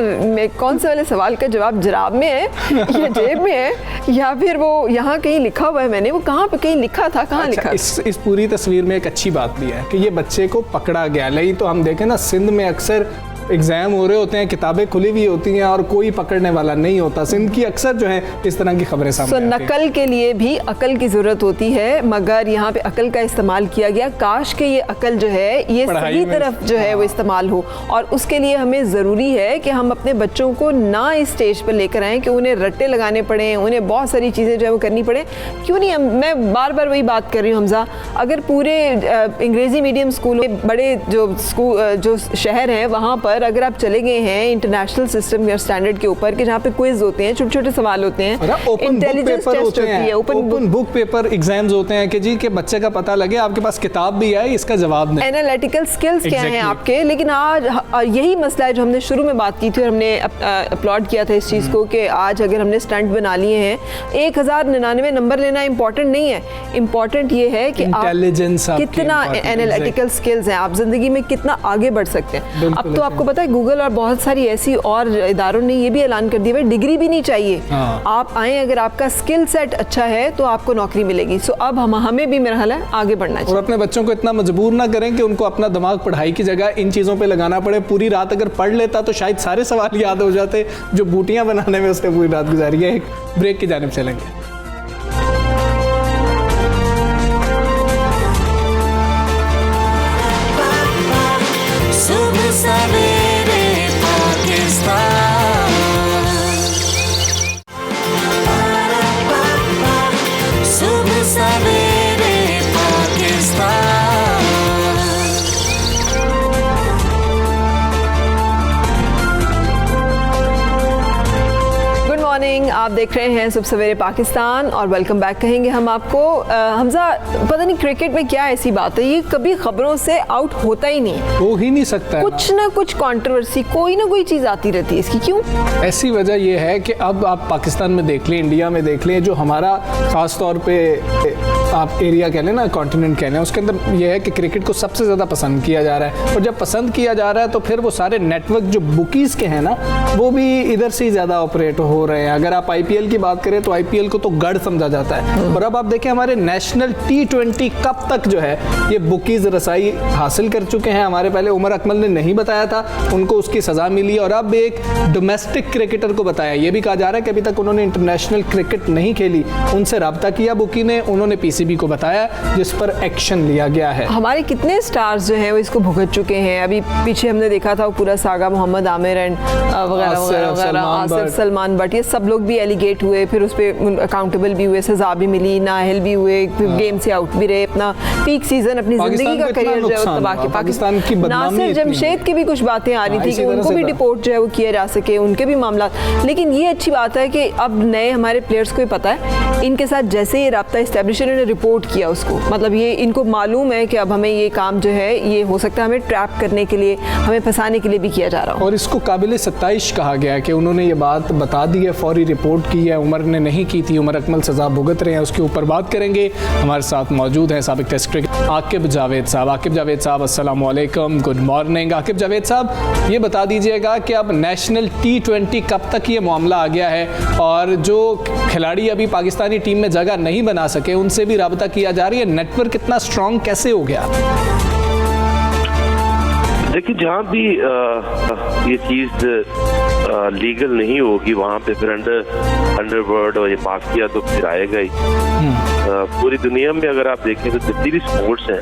कौन से वाले सवाल का जवाब जराब में है या जेब में है, या फिर वो यहाँ कहीं लिखा हुआ है, मैंने वो कहाँ पे कहीं लिखा था, कहाँ लिखा। इस पूरी तस्वीर में एक अच्छी बात भी है कि ये बच्चे को पकड़ा गया। नहीं तो हम देखें ना, सिंध में अक्सर एग्ज़ाम हो रहे होते हैं, किताबें खुली हुई होती हैं और कोई पकड़ने वाला नहीं होता। सिंध की अक्सर जो है इस तरह की खबरें सामने आती हैं। नकल के लिए भी अकल की ज़रूरत होती है, मगर यहाँ पे अकल का इस्तेमाल किया गया। काश के ये अकल जो है ये सही तरफ जो है वो इस्तेमाल हो, और उसके लिए हमें ज़रूरी है कि हम अपने बच्चों को ना इस स्टेज पर लेकर आएँ कि उन्हें रट्टे लगाने पड़े, उन्हें बहुत सारी चीज़ें जो है वो करनी पड़े। क्यों नहीं, मैं बार बार वही बात कर रही हूँ हमजा, अगर पूरे अंग्रेज़ी मीडियम स्कूलों में बड़े जो शहर हैं वहाँ पर अगर आप चले गए हैं इंटरनेशनल सिस्टम या स्टैंडर्ड के ऊपर कि जहाँ पे क्विज होते हैं, छोटे छोटे सवाल होते हैं, इंटेलिजेंस टेस्ट होती है, ओपन बुक पेपर एग्जाम्स होते हैं कि जी के बच्चे का पता लगे आपके पास किताब भी है, इसका जवाब नहीं, एनालिटिकल स्किल्स क्या हैं आपके। लेकिन आज यही मसला है जो हमने शुरू में बात की थी और हमने अपलॉड किया था इस चीज़ को कि आज अगर हमने स्टंट बना लिए हैं, 1099 नंबर लेना इंपॉर्टेंट नहीं है। इंपॉर्टेंट ये है कि आप कितना एनालिटिकल स्किल्स हैं, आप जिंदगी में कितना आगे बढ़ सकते हैं। अब तो आपको पता है गूगल और बहुत सारी ऐसी और इदारों ने ये भी ऐलान कर दिया है डिग्री भी नहीं चाहिए, आप आए अगर आपका स्किल सेट अच्छा है तो आपको नौकरी मिलेगी। सो अब हमें भी मेरा ख्याल है आगे बढ़ना चाहिए। और अपने बच्चों को इतना मजबूर ना करें कि उनको अपना दिमाग पढ़ाई की जगह इन चीज़ों पे लगाना पड़े। पूरी रात अगर पढ़ लेता तो शायद सारे सवाल याद हो जाते जो बूटियां बनाने में उसने पूरी रात गुजारी है। एक ब्रेक की जानिब चलेंगे। आप देख रहे हैं सुबह सवेरे पाकिस्तान और वेलकम बैक कहेंगे हम आपको। हमजा, पता नहीं क्रिकेट में क्या ऐसी बात है, ये कभी खबरों से आउट होता ही नहीं, हो ही नहीं सकता है। कुछ ना कुछ कंट्रोवर्सी, कोई ना कोई चीज़ आती रहती है, इसकी क्यों? ऐसी वजह ये है कि अब आप पाकिस्तान में देख लें, इंडिया में देख लें, जो हमारा ख़ास तौर पे आप एरिया कह लें ना, कॉन्टिनेंट कह लें, उसके अंदर ये है कि क्रिकेट को सबसे ज़्यादा पसंद किया जा रहा है। और जब पसंद किया जा रहा है तो फिर वो सारे नेटवर्क जो बुकीज़ के हैं ना, वो भी इधर से ही ज़्यादा ऑपरेट हो रहे हैं। अगर आप आईपीएल की बात करें तो आईपीएल को तो गढ़ समझा जाता है, और अब आप देखें हमारे नेशनल T20 कप तक जो है ये बुकीज़ रसाई हासिल कर चुके हैं। हमारे पहले उमर अकमल ने नहीं बताया था, उनको उसकी सज़ा मिली, और अब एक डोमेस्टिक क्रिकेटर को बताया। ये भी कहा जा रहा है कि अभी तक उन्होंने इंटरनेशनल क्रिकेट नहीं खेली, उनसे रब्ता किया बुकी ने, उन्होंने पीसीबी को बताया, जिस पर एक्शन लिया गया है। हमारे कितने स्टार्स जो हैं वो इसको भुगत चुके हैं। अभी पीछे हमने देखा था वो पूरा सागा, मोहम्मद आमिर एंड वगैरह वगैरह, आसिफ, सलमान बट, ये सब लोग भी एलिगेट हुए, फिर उस पर अकाउंटेबल भी हुए, सजा भी मिली, नाअहल भी हुए, गेम से आउट भी रहे, अपना पीक सीजन, अपनी जिंदगी का करियर जो है तबाह किया। पाकिस्तान की नासिर जमशेद की भी कुछ बातें आ रही थी कि उनको भी डिपोर्ट जो है वो किया जा सके, उनके भी मामला। लेकिन ये अच्छी बात है कि अब नए हमारे प्लेयर्स को भी पता है, इनके साथ जैसे ये रब्ता इस्टेब्लिश, इन्होंने रिपोर्ट किया उसको, मतलब ये इनको मालूम है कि अब हमें ये काम जो है ये हो सकता है हमें ट्रैप करने के लिए, हमें फंसाने के लिए भी किया जा रहा है। और इसको काबिल सत्ताइश कहा गया है कि उन्होंने ये बात बता दी है, फौरी रिपोर्ट की है, उमर ने नहीं की थी, उमर अकमल सज़ा भुगत रहे हैं, उसके ऊपर बात करेंगे। हमारे साथ मौजूद हैं साबिक टेस्ट क्रिकेटर आकिब जावेद साहब। आकिब जावेद साहब अस्सलाम वालेकुम, गुड मॉर्निंग। आकिब जावेद साहब, ये बता दीजिएगा कि अब नेशनल T20 कब तक ये मामला आ गया है, और जो खिलाड़ी अभी पाकिस्तानी टीम में जगह नहीं बना सके उनसे भी रब्ता किया जा रही है, नेटवर्क कितना स्ट्रॉन्ग कैसे हो गया? देखिए, जहाँ भी ये चीज़ लीगल नहीं होगी वहाँ पे फिर अंडरवर्ल्ड और ये माफिया तो फिर आएगा ही। पूरी दुनिया में अगर आप देखें तो जितनी भी स्पोर्ट्स हैं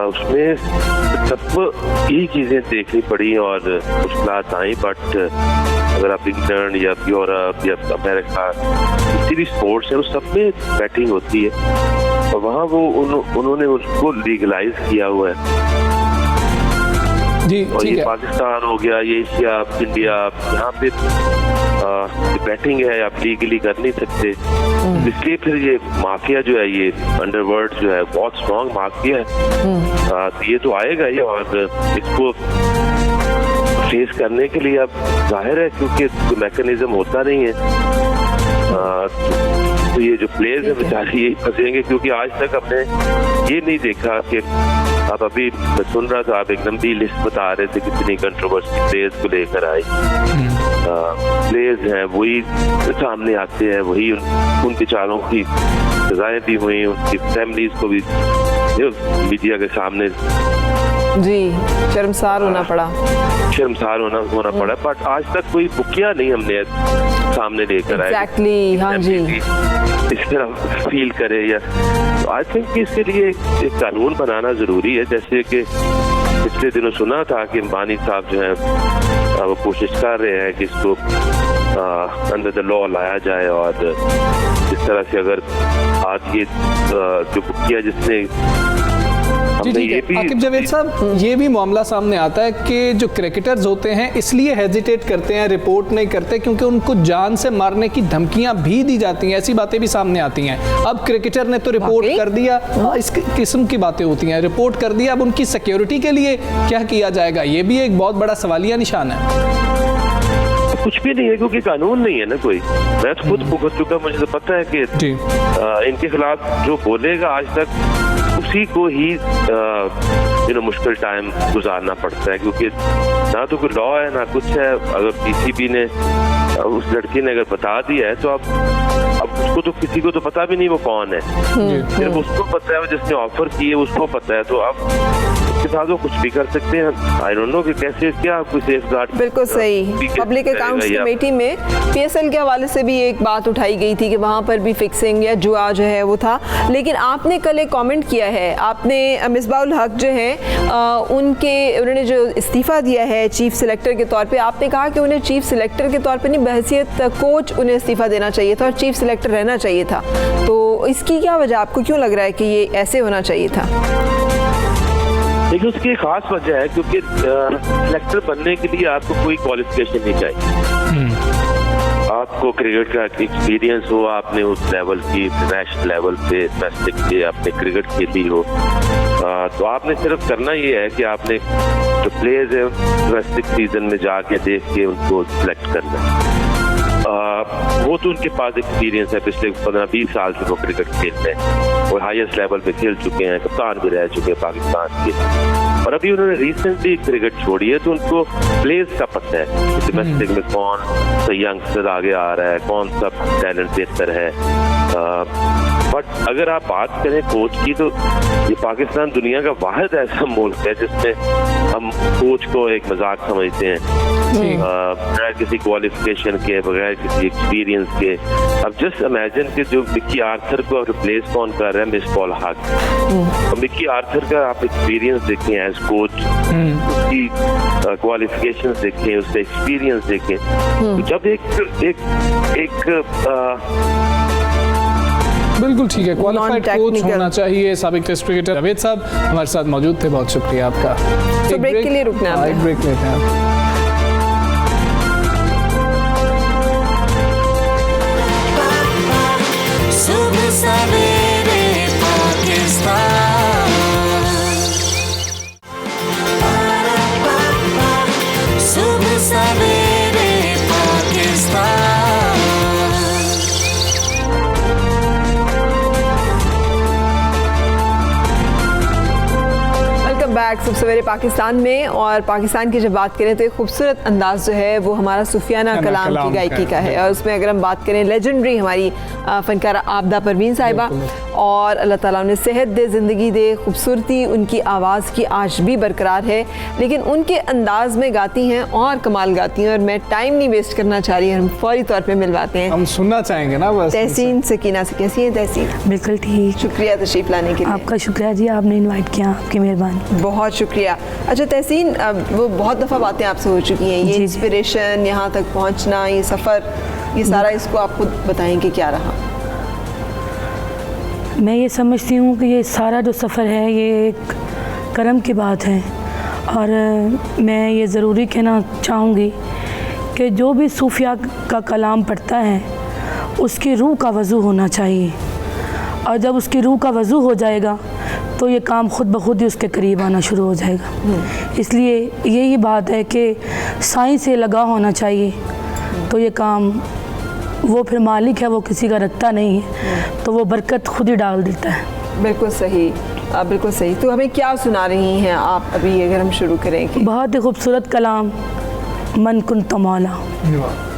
उसमें सबको यही चीज़ें देखनी पड़ी और मुश्किलात आई। बट अगर आप इंग्लैंड या यूरोप या अमेरिका, जितनी भी स्पोर्ट्स हैं उस सब में बैटिंग होती है, और वहाँ वो उन्होंने उसको लीगलाइज किया हुआ है। जी, और ये पाकिस्तान हो गया, ये एशिया, इंडिया, यहाँ पे बैटिंग है आप लीगली कर नहीं सकते, इसलिए फिर ये माफिया जो है, ये अंडरवर्ल्ड जो है बहुत स्ट्रॉन्ग माफिया है, तो ये तो आएगा ही, और इसको फेस करने के लिए अब जाहिर है क्योंकि मैकेनिज्म होता नहीं है, तो ये जो प्लेयर्स हैं बेचारे यही फंसेंगे, क्योंकि आज तक हमने ये नहीं देखा कि आप अभी मैं सुन रहा था, आप एक लंबी लिस्ट बता रहे थे कितनी कंट्रोवर्सी प्लेयर्स को लेकर आई। प्लेयर्स हैं वही सामने आते हैं, वही उन बेचारों की सजाएं भी हुई, उनकी फैमिलीज को भी मीडिया के सामने जी शर्मसार होना पड़ा, बट आज तक कोई बुकिया नहीं हमने सामने लेकर आए। एग्जैक्टली, हाँ जी, इस तरह फील करे, या आई थिंक कि इसके लिए एक कानून बनाना जरूरी है। जैसे कि पिछले दिनों सुना था कि अंबानी साहब जो है वो कोशिश कर रहे हैं कि इसको अंडर द लॉ लाया जाए, और इस तरह से अगर आज ये जो बुकिया जिसने जी ठीक है। आकिब जावेद साहब, ये भी मामला सामने आता है कि जो क्रिकेटर्स होते हैं इसलिए हेजिटेट करते हैं, रिपोर्ट नहीं करते, क्योंकि उनको जान से मारने की धमकियां भी दी जाती हैं, ऐसी बातें भी सामने आती हैं। अब क्रिकेटर ने तो रिपोर्ट कर दिया, इस किस्म की बातें होती हैं, रिपोर्ट कर दिया, अब उनकी सिक्योरिटी के लिए क्या किया जाएगा, ये भी एक बहुत बड़ा सवालिया निशान है। कुछ भी नहीं है क्योंकि कानून नहीं है ना कोई। मैं तो खुद भुगत चुका, मुझे तो पता है कि इनके खिलाफ जो बोलेगा आज तक उसी को ही मुश्किल टाइम गुजारना पड़ता है, क्योंकि ना तो कोई लॉ है ना कुछ है। अगर पीसीबी ने उस लड़की ने अगर बता दिया है तो अब उसको तो किसी को तो पता भी नहीं वो कौन है, सिर्फ उसको पता है, जिसने ऑफर की है उसको पता है, तो अब उसके साथ वो कुछ भी कर सकते हैं। आई डोंट नो कि कैसे क्या कोई सेफगार्ड। बिल्कुल सही। पब्लिक अकाउंट्स कमेटी में पीएसएल के हवाले से भी एक बात उठाई गई थी कि वहाँ पर भी फिक्सिंग या जुआ जो है वो था, लेकिन आपने कल एक कमेंट किया है, आपने मिसबाहुल हक जो है उन्होंने जो इस्तीफ़ा दिया है चीफ सिलेक्टर के तौर पे, आपने कहा कि उन्हें चीफ सिलेक्टर के तौर पे नहीं, बहैसियत कोच उन्हें इस्तीफ़ा देना चाहिए था और चीफ सिलेक्टर रहना चाहिए था। तो इसकी क्या वजह, आपको क्यों लग रहा है कि ये ऐसे होना चाहिए था? देखिए, उसकी खास वजह है क्योंकि सिलेक्टर बनने के लिए आपको कोई क्वालिफिकेशन नहीं चाहिए। आप आपको क्रिकेट का एक्सपीरियंस हो, आपने उस लेवल की इंटरनेशनल लेवल पे डोमेस्टिक पे आपने क्रिकेट खेली हो, तो आपने सिर्फ करना ये है कि आपने जो प्लेयर्स है डोमेस्टिक सीजन में जाके देख के उनको सिलेक्ट करना है। वो तो उनके पास एक्सपीरियंस है, पिछले 15-20 साल से वो क्रिकेट खेलते हैं और हाईएस्ट लेवल पे खेल चुके हैं, कप्तान भी रह चुके हैं पाकिस्तान के। और अभी उन्होंने रिसेंटली क्रिकेट छोड़ी है तो उनको प्लेयर्स का पता है कि डोमेस्टिक में कौन सा यंगस्टर आगे आ रहा है, कौन सा टैलेंट बेहतर है। बट अगर आप बात करें कोच की, तो ये पाकिस्तान दुनिया का वाहिद ऐसा मुल्क है जिसमें हम कोच को एक मजाक समझते हैं, बगैर किसी क्वालिफिकेशन के, बगैर किसी एक्सपीरियंस के। अब जस्ट इमेजिन कि जो मिकी आर्थर को रिप्लेस कौन कर रहा है, मिस पॉल हक। मिकी आर्थर का आप एक्सपीरियंस देखें एज कोच, उसकी क्वालिफिकेशन देखें, उसका एक्सपीरियंस देखें, तो जब बिल्कुल ठीक है, क्वालिफाइड कोच होना चाहिए। साबिक टेस्ट क्रिकेटर जावेद साहब हमारे साथ मौजूद थे, बहुत शुक्रिया आपका। तो ब्रेक के लिए रुकना है, एक ब्रेक लेते हैं। सुबह सवेरे पाकिस्तान, सुबह सवेरे पाकिस्तान। बैक सब सवेरे पाकिस्तान में। और पाकिस्तान की जब बात करें तो एक खूबसूरत अंदाज जो है वो हमारा सूफियाना कलाम की गायकी का है। और उसमें अगर हम बात करें लेजेंडरी हमारी फनकारा आबदा परवीन साहिबा, और अल्लाह ताला उन्हें सेहत दे, ज़िंदगी दे, खूबसूरती उनकी आवाज़ की आज भी बरकरार है, लेकिन उनके अंदाज में गाती हैं और कमाल गाती हैं। और मैं टाइम नहीं वेस्ट करना चाह रही, हम फौरी तौर पे मिलवाते हैं, हम सुनना चाहेंगे ना बस तहसीन सकीना से। कैसी है तहसीन? बिल्कुल ठीक, शुक्रिया तशरीफ़ लाने के लिए। आपका शुक्रिया जी, आपने इनवाइट किया, आपकी मेहरबानी। बहुत शुक्रिया। अच्छा तहसीन, वो बहुत दफ़ा बातें आपसे हो चुकी हैं, ये इंस्पिरेशन, यहाँ तक पहुँचना, ये सफ़र, ये सारा इसको आप खुद बताएं कि क्या रहा? मैं ये समझती हूँ कि ये सारा जो सफ़र है ये एक करम की बात है। और मैं ये ज़रूरी कहना चाहूँगी कि जो भी सूफिया का कलाम पढ़ता है उसकी रूह का वज़ू होना चाहिए, और जब उसकी रूह का वज़ू हो जाएगा तो ये काम खुद ब खुद ही उसके करीब आना शुरू हो जाएगा। इसलिए यही बात है कि साइंस से लगा होना चाहिए, तो ये काम वो फिर मालिक है, वो किसी का रखता नहीं है, तो वो बरकत खुद ही डाल देता है। बिल्कुल सही, बिल्कुल सही। तो हमें क्या सुना रही हैं आप अभी, अगर हम शुरू करें? बहुत ही खूबसूरत कलाम, मन कुंत मौला। मौला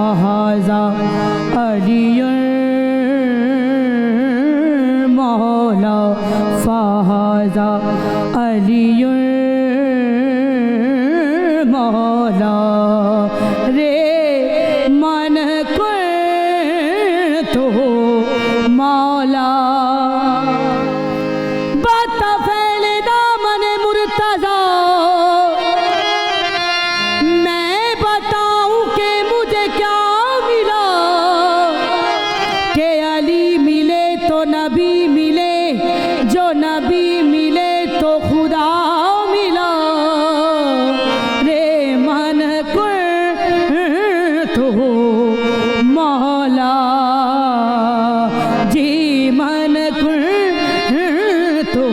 फ़हाज़ा अलियुल मौला फ़हाज़ा अलियुल मौला रे मन तो मौला बाता फैले दामन मुर्तज़ा मैं बताऊं कि मुझे क्या मिला कि अली मिले तो नबी मिले जो नबी मिले तो खुदा मिला रे मन तो मौला जी मन तो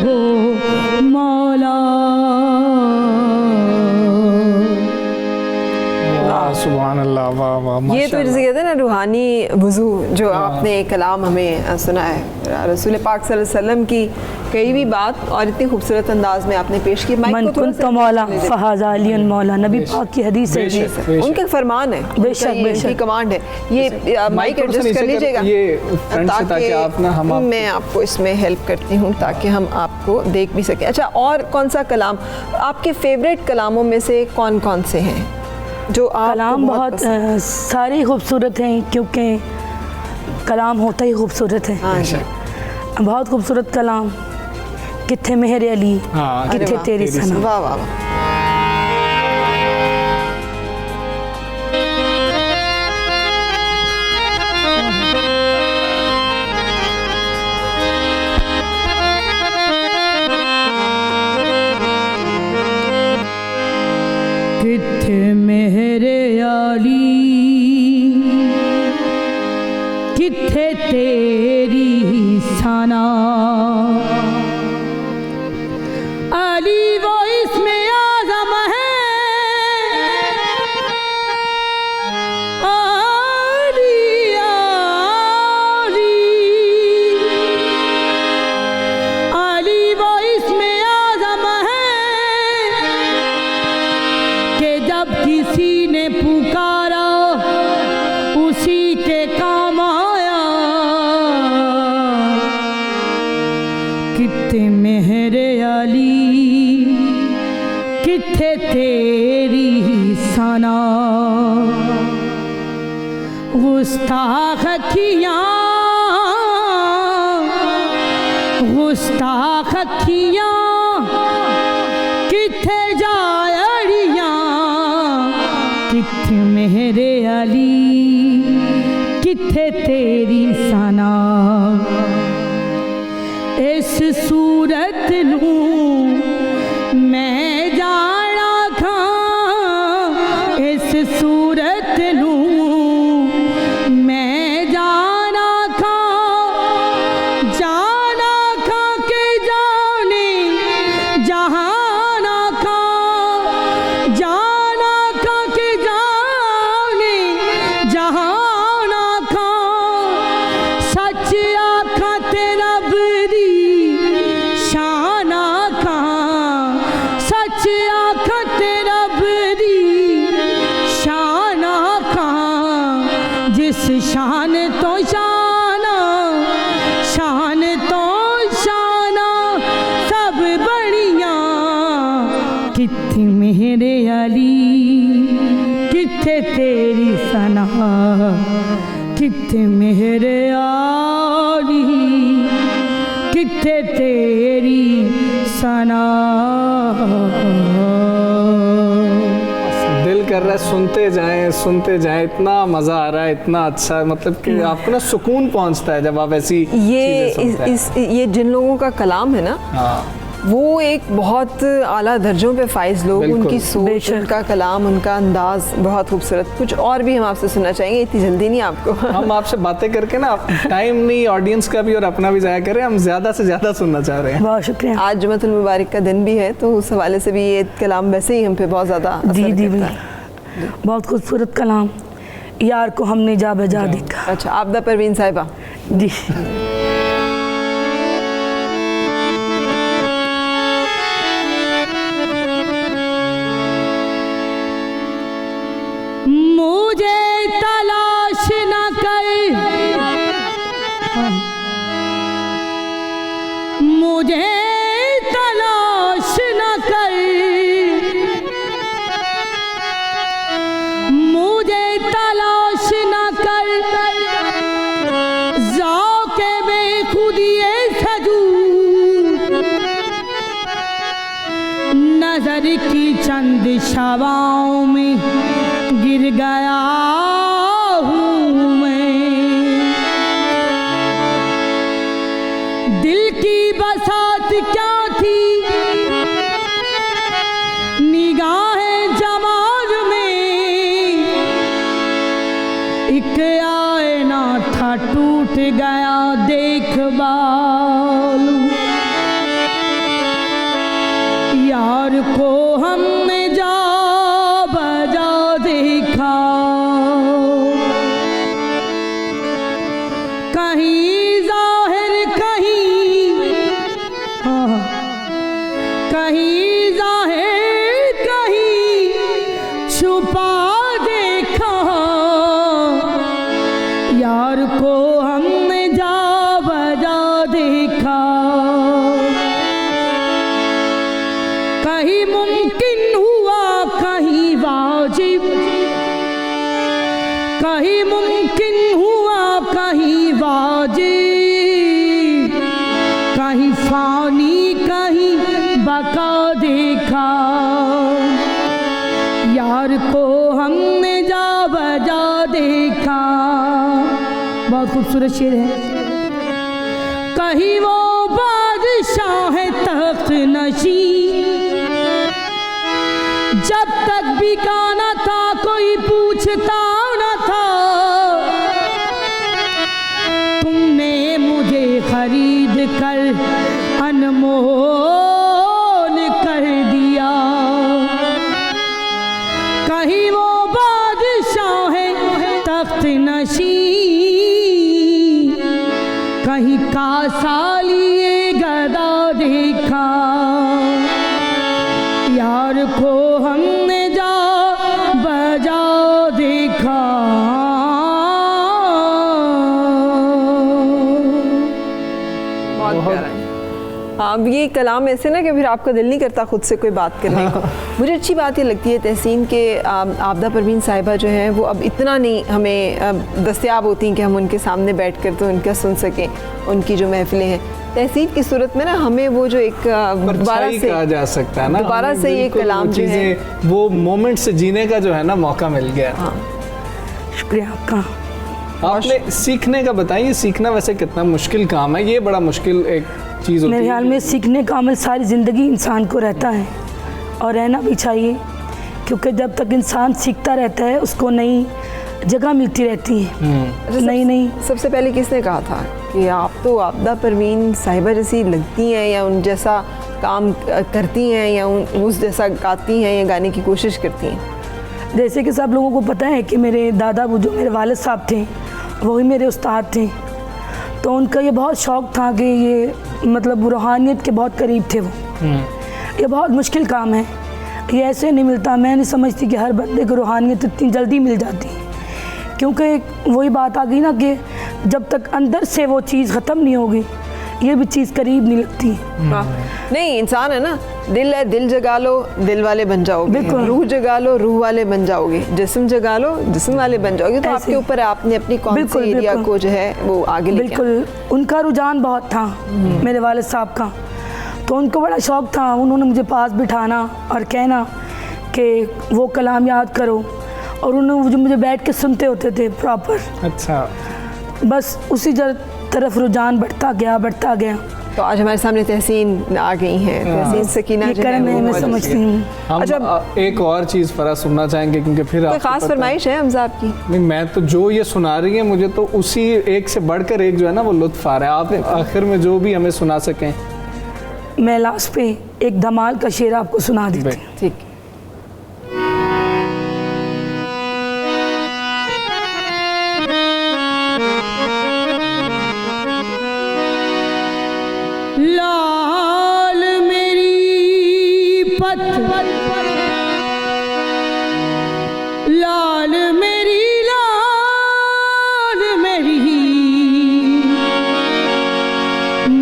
मौला। सुभान अल्लाह, वाह वाह। ये तो जैसे कहते हैं ना रूहानी वज़ू जो आपने कलाम हमें सुना है रसूल पाक सल्लल्लाहु अलैहि वसल्लम की कई भी बात और इतनी खूबसूरत अंदाज में आपने पेश की। मन कुंत मौला फ़हाज़ा अलियुल मौला, नबी पाक की हदीस है, उनका फरमान है, बेशक उनकी कमांड है। ये माइक एडजस्ट कर लीजिएगा ताकि मैं आपको इसमें हेल्प करती हूँ ताकि हम आपको देख भी सकें। अच्छा, और कौन सा कलाम आपके फेवरेट कलामों में से कौन कौन से हैं जो कलाम बहुत सारे खूबसूरत हैं क्योंकि कलाम होता ही खूबसूरत है। बहुत खूबसूरत कलाम किथे मेहर अली किथे तेरी सना। वाह वाह वाह। किथे मेरे आली किथे तेरी सना अली वो इसमें आज़म है आली आली अली वो इसमें आज़म है कि जब किसी ने पुकारा उसी के काम आया कितने मेहरे अली किथे तेरी सना गुस्ताख अखियाँ गुस्ताख अखियाँ किथे जायड़ियाँ किथे मेहरे अली किथे तेरी सना इस सूरत नू मैं जाना खां इस सूरत नू मैं जाना खां के जाने जहाना खां जाना खां के जाने जहाना खां सच आखा तेरा बरी शाना खां सच आखा तेरा बरी शाना खां जिस शान तो शाना शान तो शाना सब बढ़िया किथे मेरे अली किथे तेरी सना किथे मेरे आली किथे तेरी सना। दिल कर रहा है सुनते जाएं, इतना मज़ा आ रहा है, इतना अच्छा, मतलब कि आपको ना सुकून पहुंचता है जब आप ऐसी ये जिन लोगों का कलाम है ना वो एक बहुत आला दर्जों पे फाइज लोग, उनकी सोच, उनका कलाम, उनका अंदाज बहुत खूबसूरत। कुछ और भी हम आपसे सुनना चाहेंगे, इतनी जल्दी नहीं आपको। हम आपसे बातें करके ना टाइम नहीं, ऑडियंस का भी और अपना भी ज़ाया करें, हम ज़्यादा से ज़्यादा सुनना चाह रहे हैं। बहुत शुक्रिया। आज जुम्मतुल मुबारक का दिन भी है तो उस हवाले से भी ये कलाम वैसे ही हम पे बहुत ज़्यादा जी बहुत खूबसूरत कलाम, यार को हमने जा बजा देखा। अच्छा, आबदा परवीन साहिबा जी। मुझे तला हवाओं में गिर गया हूँ मैं। दिल की बसात क्या थी निगाहें जमाल में, एक आईना था टूट गया देख बालू। यार को हमने जा बजा देखा, कहीं जाहिर कहीं कहीं जाहिर कहीं छुपा देखा। यार को हमने जा बजा देखा, कहीं मुमकिन हुआ कहीं वाजिब, कहीं मुमकिन हुआ कहीं वाजिब, कहीं फानी कहीं बका देखा। यार को हमने जा बजा देखा। बहुत खूबसूरत शेर है। कहीं वो बादशाह है तख्त नशी, जब तक बिकाना था कोई पूछता न था। तुमने मुझे खरीद कर अनमोल कर दिया। कहीं वो बादशाह है तख्त नशी, कहीं कासा लिए गदा देखा। यार को हमने जा बजा देखा। बहुत प्यारा है। अब ये कलाम ऐसे ना कि फिर आपका दिल नहीं करता खुद से कोई बात करने को। मुझे अच्छी बात ये लगती है तहसीन के आबदा परवीन साहिबा जो हैं वो अब इतना नहीं हमें दस्तयाब होती हैं कि हम उनके सामने बैठ कर तो उनका सुन सकें, उनकी जो महफिलें हैं। तहसीन की सूरत में ना हमें वो जो एक दोबारा से कहा जा सकता है ना, दोबारा से ये कलाम जो है वो मोमेंट से जीने का जो है ना मौका मिल गया। हाँ, शुक्रिया आपका। आपने सीखने का बताइए, सीखना वैसे कितना मुश्किल काम है? ये बड़ा मुश्किल एक चीज़ होती है। मेरे ख्याल में सीखने का अमल सारी ज़िंदगी इंसान को रहता है और रहना भी चाहिए, क्योंकि जब तक इंसान सीखता रहता है उसको नई जगह मिलती रहती है। नई सबसे पहले किसने कहा था कि आप तो आबदा परवीन साहिबा जैसी लगती हैं या उन जैसा काम करती हैं या उस जैसा गाती हैं या गाने की कोशिश करती हैं? जैसे कि सब लोगों को पता है कि मेरे दादा जो मेरे वालिद साहब थे वही मेरे उस्ताद थे, तो उनका ये बहुत शौक़ था कि ये मतलब रूहानियत के बहुत करीब थे वो। ये बहुत मुश्किल काम है, ये ऐसे नहीं मिलता। मैं नहीं समझती कि हर बंदे को रूहानियत इतनी जल्दी मिल जाती है, क्योंकि वही बात आ गई ना कि जब तक अंदर से वो चीज़ ख़त्म नहीं होगी ये भी चीज़ करीब नहीं लगती। नहीं, इंसान है ना, दिल है, दिल जगा लो दिल वाले बन जाओगे, रूह जगा लो रूह वाले बन जाओगे, जिस्म जगा लो जिस्म वाले बन जाओगे। तो आपके ऊपर आपने अपनी कौन सी एरिया को जो है वो आगे लेके बिल्कुल। उनका रुझान बहुत था मेरे वालिद साहब का, तो उनको बड़ा शौक़ था। उन्होंने मुझे पास बिठाना और कहना कि वो कलाम याद करो, और उन्होंने मुझे बैठ के सुनते होते थे प्रॉपर। अच्छा, बस उसी तरफ रुझान बढ़ता गया। तो आज हमारे सामने तहसीन आ गई हैं, तहसीन सकीना जो है वो मैं समझती हूँ। अच्छा, एक और चीज़ फरा सुनना चाहेंगे क्योंकि फिर कोई ख़ास फरमाइश है हमजा आपकी? नहीं, मैं तो जो ये सुना रही है मुझे तो उसी एक से बढ़कर एक जो है ना वो लुत्फ़ आ रहा है। आप आखिर में जो भी हमें सुना सकें। मैं लास्ट पे एक धमाल का शेर आपको सुना देती हूँ। ठीक। लाल मेरी पत, लाल मेरी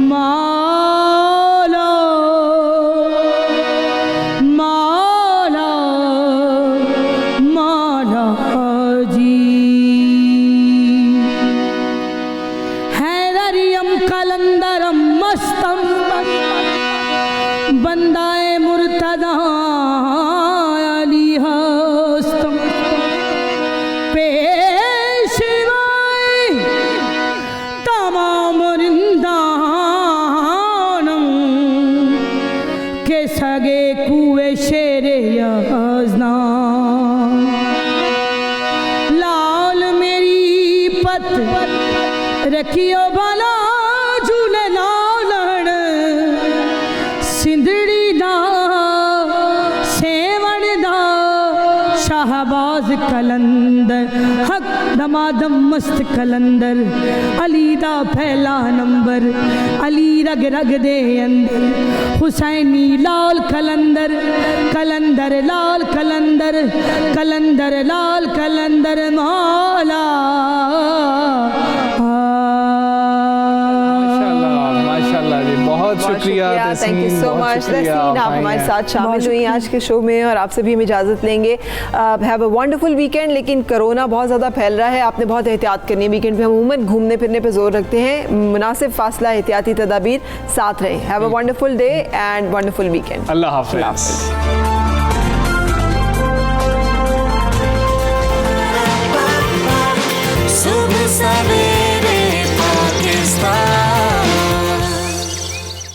माला माला पत रखियो भला झूले लालण सिंधड़ी दा सेवण दा शाहबाज कलंदर हक दमादम मस्त कलंदर अली दा पहला नंबर अली रग रग दे अंदर हुसैनी लाल कलंदर कलंदर लाल कलंदर कलंदर लाल कलंदर मौला माशाल्लाह जी, बहुत शुक्रिया। थैंक यू सो मच तहसीन, आप हमारे साथ शामिल हुई आज के शो में और आपसे भी हम इजाज़त लेंगे। Have a wonderful weekend. लेकिन कोरोना बहुत ज़्यादा फैल रहा है, आपने बहुत एहतियात करनी है। वीकेंड पे हम अमूमन घूमने फिरने पे जोर रखते हैं, मुनासिब फासला एहतियाती तदाबीर साथ रहे। Have a wonderful day and wonderful weekend. Allah हाफ़िज़।